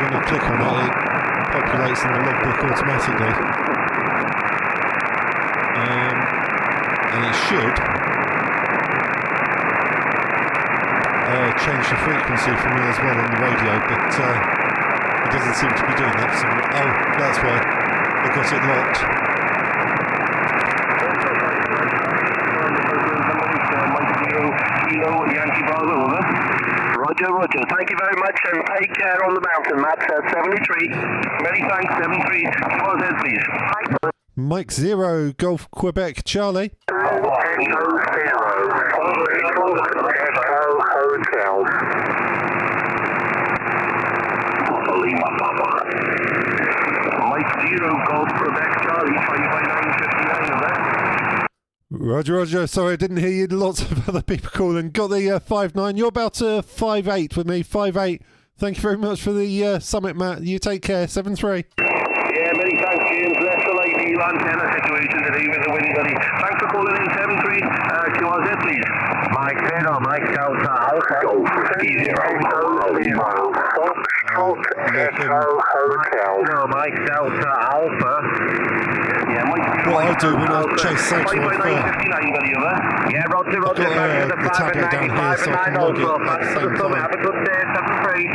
when I click on it, it populates in the logbook automatically, and it should change the frequency for me as well on the radio, but it doesn't seem to be doing that. So, oh, that's why I got it locked. Roger. Thank you very much, and take care on the mountain, Matt. 73. Many thanks, 73. Go ahead, please. Mike 0, Golf Quebec Charlie. Hotel. Lima Papa. Mike 0, Golf Quebec Charlie, 55959 of that. Roger, Roger. Sorry, I didn't hear you. Lots of other people calling. Got the 5-9. You're about 5-8 with me. 5-8. Thank you very much for the summit, Matt. You take care. 7-3. Yeah, many thanks, James. That's the ideal antenna situation today with the wind, buddy. Thanks for calling in, 7-3. QRZ, please. Mike 0, Mike Delta Alpha. Golf Whiskey 0, Hotel. No, Mike Delta Alpha. Yeah, Mike. What I do when I chase safe with 559, buddy, over. Yeah, Roger, I've got the tablet down here so I can log it at the same time. Have a good day, 7-3.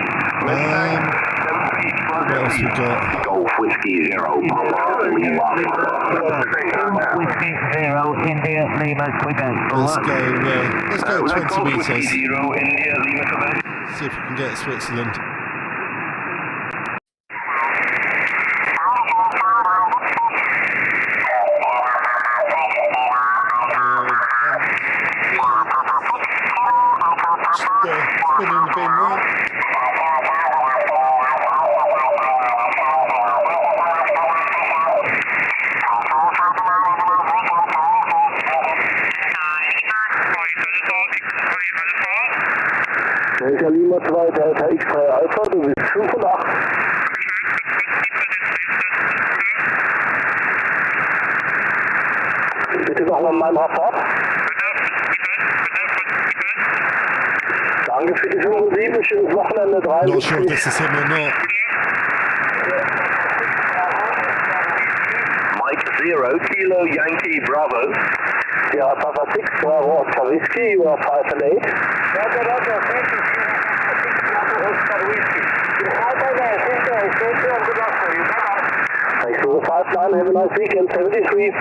What else we got? Golf Whiskey 0, Papa, Lima. Whiskey 0, India, Lima, Quebec. Let's go 20 Golf Whiskey metres. 0, India, Lima, Quebec. See if we can get Switzerland. Spinning the bin right. Delta Lima 2, Delta X3 Alpha, du bist 5 und 8. Bitte nochmal meinen Rapport. Danke für die 5-7, schönes Wochenende, 3 Not sure if this is him or not. Mike 0, Kilo Yankee Bravo. Ja, Papa 6, Bravo, Oscar Whiskey, you are 5 and 8. Roger, Roger, thank you. Oscar Whiskey. Thanks for the 5-9, have a nice weekend, 73.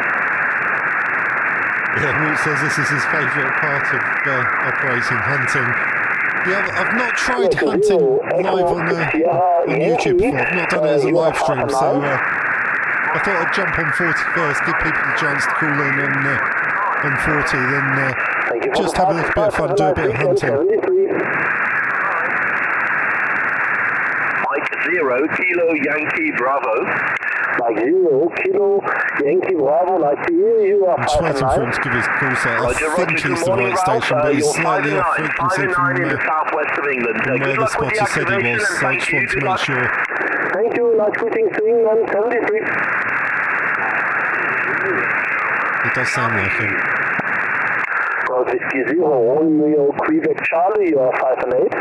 Yeah, Root says this is his favourite part of operating, hunting. Yeah, I've not tried hunting live on YouTube before. I've not done it as a live stream, so I thought I'd jump on 40 first, give people the chance to call in on 40, then just have a little bit of fun, do a bit of hunting. Mike 0, Kilo Yankee Bravo. Mike 0, Kilo Yankee Bravo, nice to hear you. I'm just waiting for him to give his call sign. I think he's the right station, but he's slightly off frequency from southwest of England. where the spotter said he was, so I just want to make sure. Thank you, nice greetings to England, 73. It does sound like him. Golf Whiskey 0, Romeo Quebec Charlie, you are 5 and 8.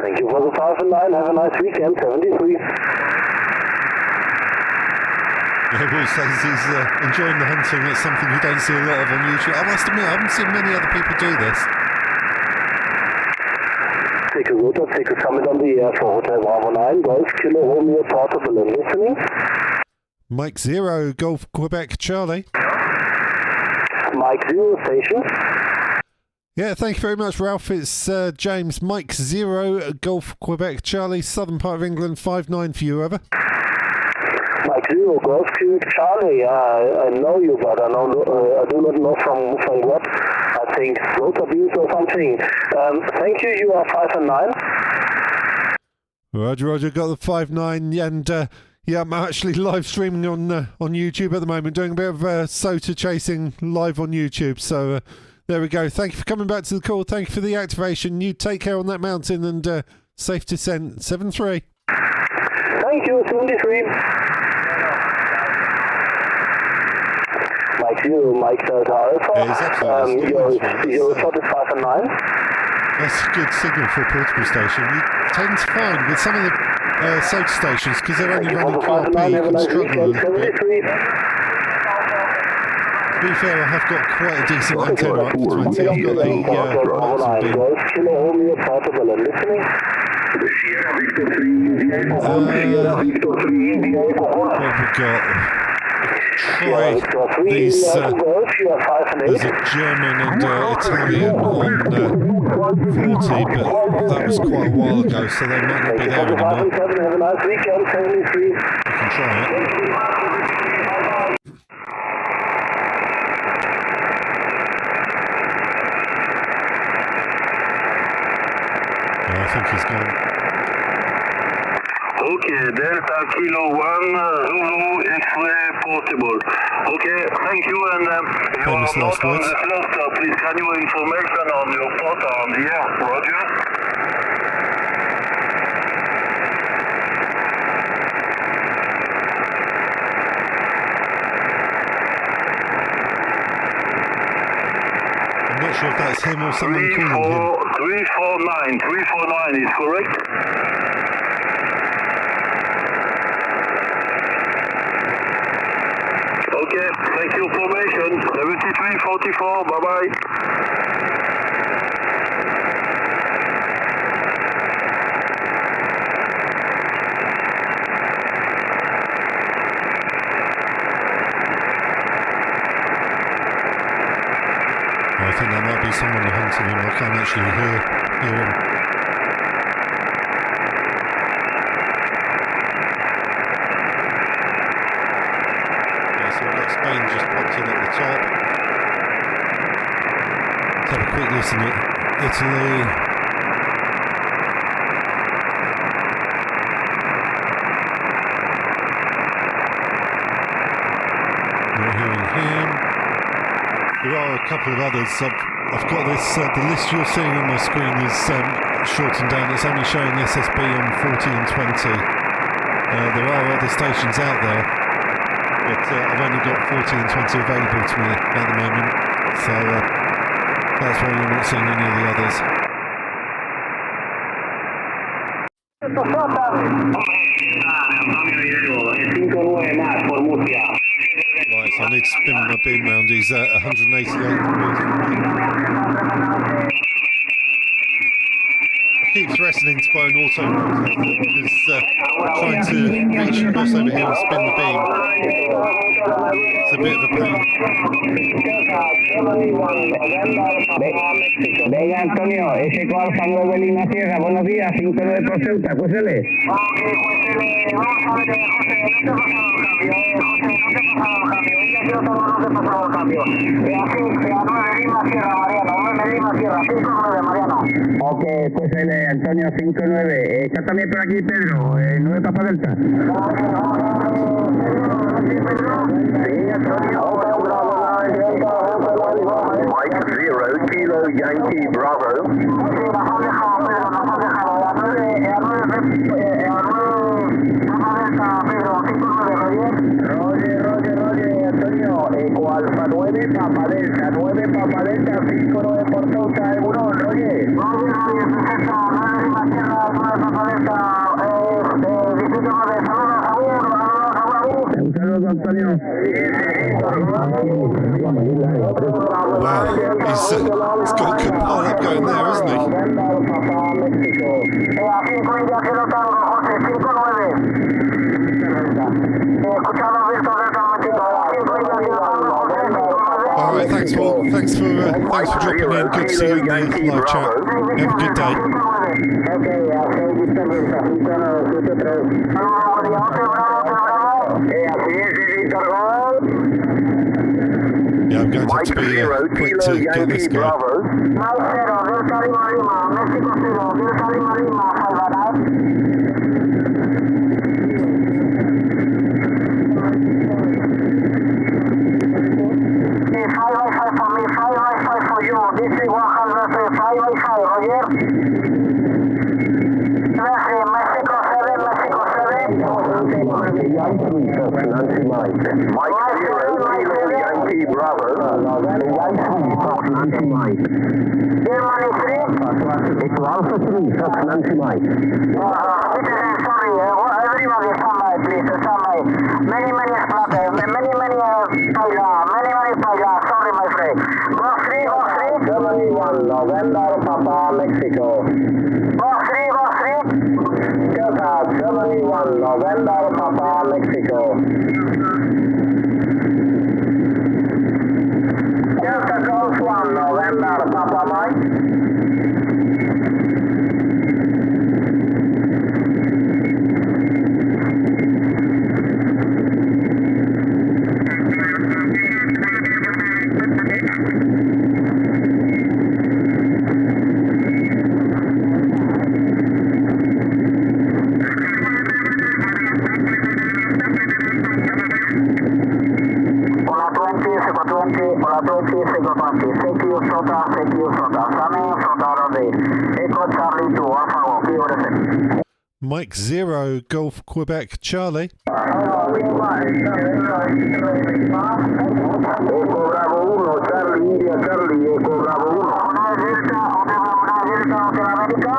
Thank you for the 5 and 9, have a nice weekend, 73. Yeah, Will says he's enjoying the hunting. It's something you don't see a lot of on YouTube. I must admit, I haven't seen many other people do this. Take a SOTA, take a summit on the air for Hotel Bravo 9, Golf Kilo Romeo Portable and listening. Mike 0, Golf Quebec Charlie. Mike 0, station. Yeah, thank you very much, Ralph. It's James. Mike 0, Golf Quebec Charlie, southern part of England, 5-9 for you, over. Mike 0, Golf Quebec Charlie. I know you, but I do not know from what. I think SOTA views or something. Thank you, you are 5 and 9. Roger, Roger, got the 5-9, and yeah, I'm actually live streaming on YouTube at the moment, doing a bit of SOTA chasing live on YouTube, so there we go. Thank you for coming back to the call. Thank you for the activation. You take care on that mountain and safe descent. 7-3. Thank you, 73. Mike 0, Mike Delta Alpha. Yeah, you're 45 and 9. That's a good signal for a portable station. You tend to find with some of the SOTA stations, because they're only running QRP, you can struggle a little bit. To be fair, I have got quite a decent antenna up to 20. I've got a Kilo Romeo Portable and listening. what have we got? try these. There's a German and Italian on 40, but that was quite a while ago, so they might not be there anymore. You can try it. Yeah, I think he's gone. Okay, Delta Kilo 1, Zulu X-ray portable. Okay, thank you, and you are Famous not last on words. the cluster. Please, can you information on your port on the air? Roger. I'm not sure if that's him or someone calling him. 349 is correct? Okay, thank you information. 7344, bye-bye. I think that might be someone hunting him. I can't actually hear him. Yeah, so we've got Spain just popped in at the top. Let's have a quick listen at Italy. Not hearing him. There are a couple of others. I've got this, the list you're seeing on my screen is shortened down. It's only showing SSB on 40 and 20. There are other stations out there, but I've only got 40 and 20 available to me at the moment. So that's why you're not seeing any of the others. Right, so I need to spin my beam round. He's at 188 degrees. I keep threatening to buy an auto because trying to reach across over here and spin the beam, it's a bit of a pain. Venga, Antonio, ese cual Fango de Lima Sierra, buenos días, 59 por Ceuta, cuésele. Ok, pues Antonio 59. Está también por aquí Pedro, 9 Papa Delta. Mike 0, Kilo Yankee Bravo. Roger, Antonio, Alfa 9 Papa Delta, 9 Papa Delta, 59 por Ceuta, Egunon, Roger. Un saludo, Antonio. Wow, he's got a good pile up going there, hasn't he? All right, thanks for dropping in. Good to see you in the live chat. Have a good day. Yeah, I'm going to have to be quick to get this guy. Mike 0, Kilo Yankee Bravo. Germany 3. It's Alpha 3, Fox Nancy Mike. Sorry, everybody stand by, please, stand by. Many splatters, many pilot, sorry my friend. Go 3. Germany 1, November, Papa, Mexico. Go 3. Delta, Germany 1, November, Papa, Mexico. Mike 0, Golf Quebec Charlie. Eco Bravo 1, Charlie, India, Charlie, Eco Bravo 1. Una Delta Hotel America.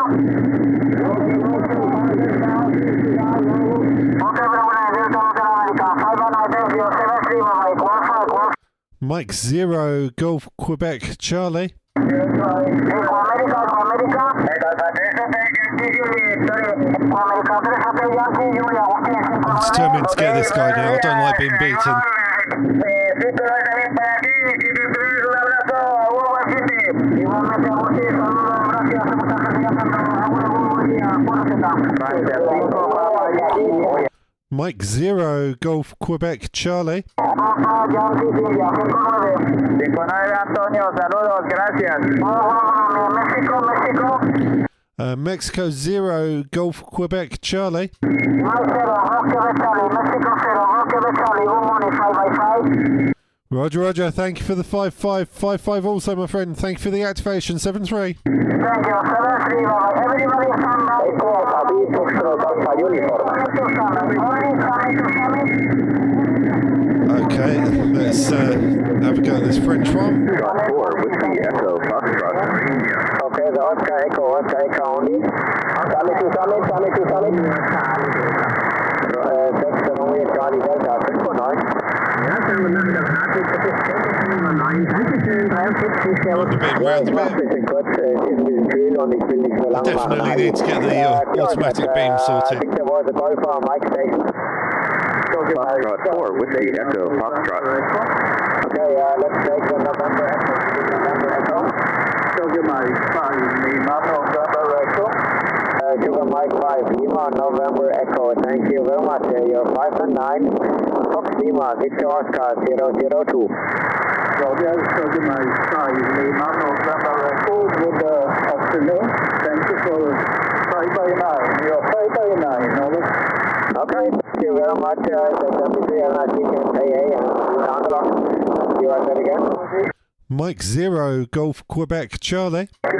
Hotel Bravo 9, Delta Hotel America. 519, 073, Mike 151. Mike 0, Golf Quebec Charlie. Eco America, Eco America. I'm determined to get this guy now. I don't like being beaten. Mike 0, Golf Quebec Charlie. Antonio, saludos, gracias. Mexico 0, Golf Quebec Charlie. Roger, Roger. Thank you for the 5555 also, my friend. Thank you for the activation. 7-3. Thank you, 7-3, everybody stand by. Okay, let's have a go at this French one. Okay, the Oscar Echo only. Summit to summit. That's only a Charlie Delta, 349. Round a bit, round a bit. I definitely need to get the automatic beam sorted. I think there was a call for Mike Station. Foxtrot 4 with a Echo Foxtrot. Okay, let's take the November Echo. Sugar Mike 5, Lima, November Echo. Sugar Mike 5, Lima, November Echo. Thank you very much. You're 5 and 9. Fox Lima, Victor Oscar 002. Roger, Sugar Mike 5, Lima, November Echo. Good afternoon. Thank you for 5 by 9. You're 5 by 9, over. Okay, thank you very much. You are there again? Mike 0, Golf Quebec Charlie. Okay,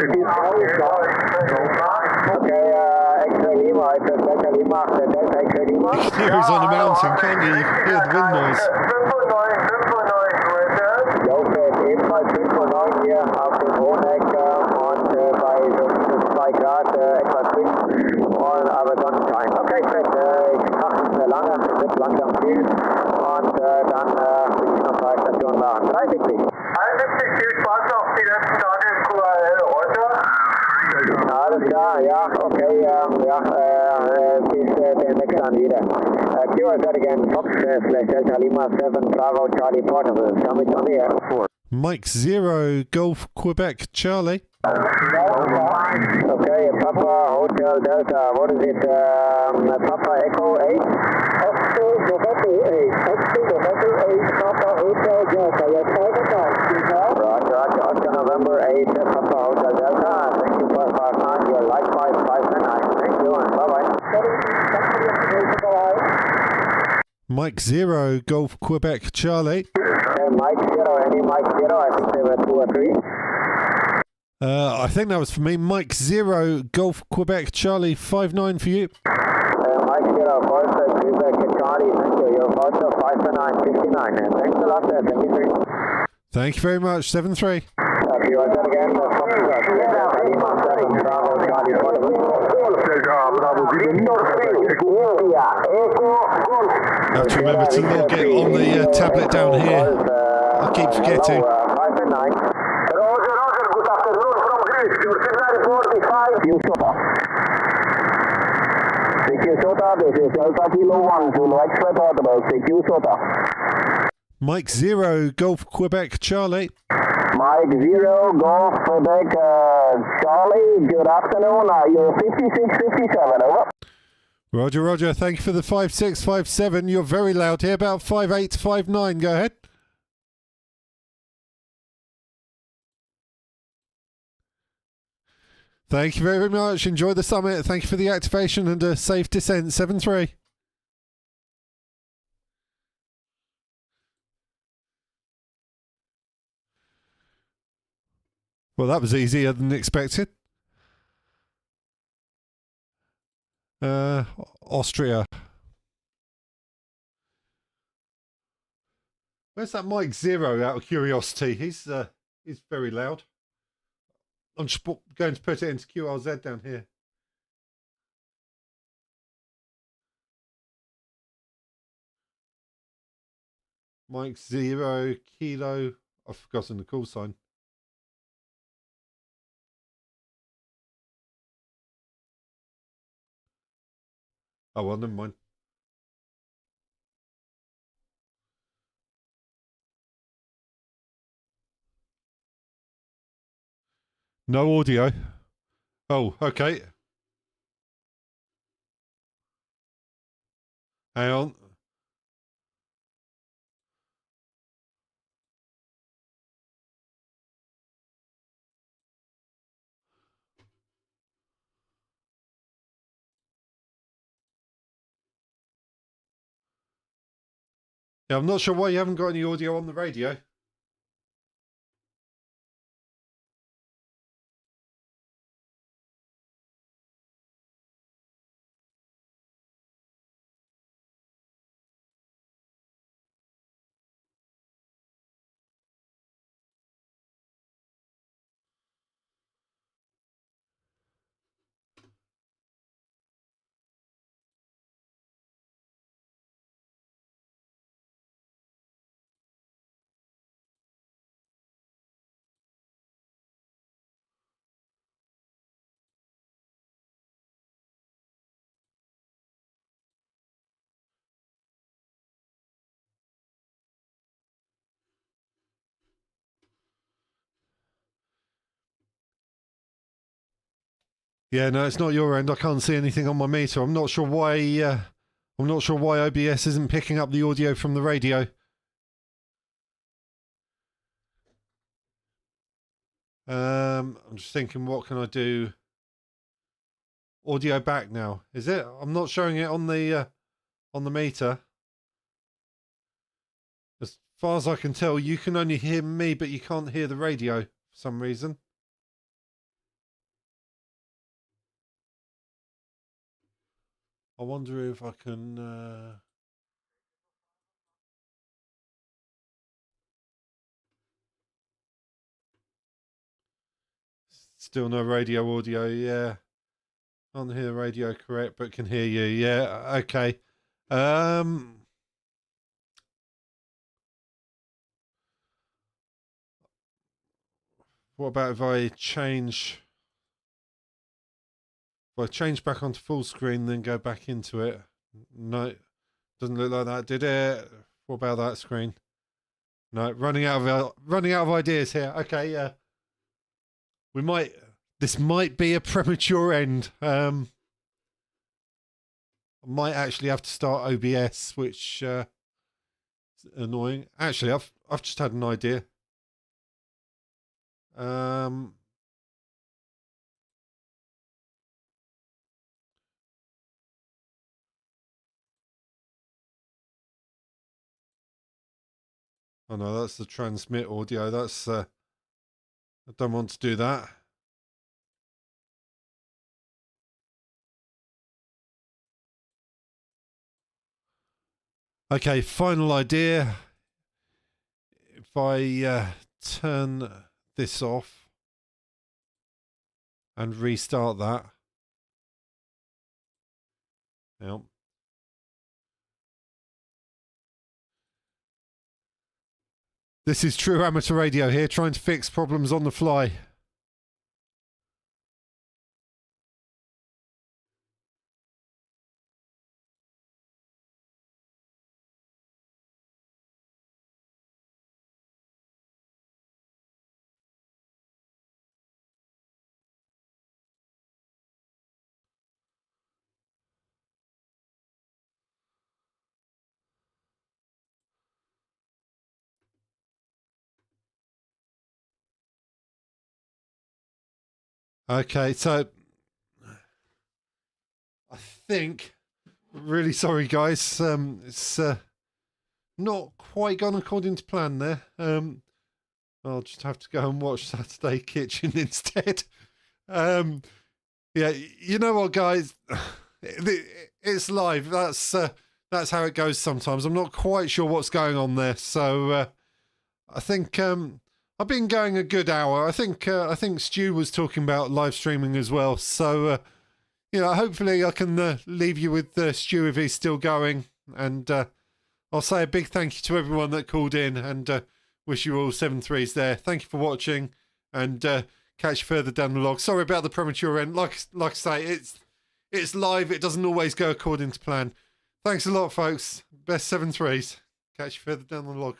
X-ray Lima, it's a Delta Lima, Delta X-ray Lima. You can hear he's on a mountain, can't you? You can hear the wind noise. Golf 85 hier auf dem Hoheneck und bei Grad etwas Wind und aber Sonnenschein. Okay, fett, ich mache nicht mehr lange, wird langsam viel und dann will ich noch 2 Stationen machen. 73. 71, viel Spaß noch die letzten Tage in heute. Alles klar, ja, okay, bis demnächst dann wieder. QR that again, Fox / Delta Lima 7 Bravo Charlie Portable, summit on the air. 4. Mike 0, Golf Quebec Charlie. Okay, Papa Hotel Delta, what is it? Papa Echo 8? Oscar November 8, Oscar November 8, Papa Hotel Delta, you're 5 and 9. Roger, Oscar November 8, Papa Hotel Delta, thank you for 5-9, you're likewise 5 and 9. Thank you and bye-bye. Mike 0, Golf Quebec Charlie. Mike 0, any Mike 0, I think there were 2 or 3. I think that was for me. Mike 0, Golf Quebec Charlie, 5-9 for you. Mike 0, Volta, Quebec, Charlie, thank you. You're Volta 5 and 9, 59. Thanks a lot, 73. Thank you very much, 7-3. You are that again, I have to remember to log it on the tablet down here. I keep forgetting. 5 and 9. Roger, good afternoon from Greece. Your signal report is 5. SOTA. CQ SOTA, this is Delta Kilo 1, Kilo X-ray portable, CQ SOTA. Mike 0, Golf Quebec Charlie. Mike 0, Golf Quebec Charlie, good afternoon. You're 5657, over. Roger, Roger. Thank you for the 5657. You're very loud here. About 5859. Go ahead. Thank you very much. Enjoy the summit. Thank you for the activation and a safe descent. 7-3. Well, that was easier than expected. Austria. Where's that Mike Zero? Out of curiosity, he's very loud. I'm just going to put it into QRZ down here. Mike Zero Kilo. I've forgotten the call sign. Oh well, never mind. No audio. Oh, okay. Hang on. Yeah, I'm not sure why you haven't got any audio on the radio. Yeah, no, it's not your end. I can't see anything on my meter. I'm not sure why. I'm not sure why OBS isn't picking up the audio from the radio. I'm just thinking, what can I do? Audio back now. Is it? I'm not showing it on the meter. As far as I can tell, you can only hear me, but you can't hear the radio for some reason. I wonder if I can. Still no radio audio. Yeah, can't hear the radio correct, but can hear you. Yeah. Okay. What about if I change? If I change back onto full screen, then go back into it. No, doesn't look like that, did it? What about that screen? No, running out of ideas here. Okay, yeah. This might be a premature end. I might actually have to start OBS, which is annoying. Actually, I've just had an idea. Oh no, that's the transmit audio. That's I don't want to do that. Okay, final idea. If I turn this off and restart that. Yep. This is true amateur radio here, trying to fix problems on the fly. Okay, so I think, really sorry guys, it's not quite gone according to plan there. I'll just have to go and watch Saturday Kitchen instead. Yeah, you know what guys, it's live. That's how it goes sometimes. I'm not quite sure what's going on there. So I think I've been going a good hour. I think Stu was talking about live streaming as well. So hopefully I can leave you with Stu if he's still going. And I'll say a big thank you to everyone that called in, and wish you all 7-3s there. Thank you for watching, and catch you further down the log. Sorry about the premature end. Like I say, it's live. It doesn't always go according to plan. Thanks a lot, folks. Best 7-3s. Catch you further down the log.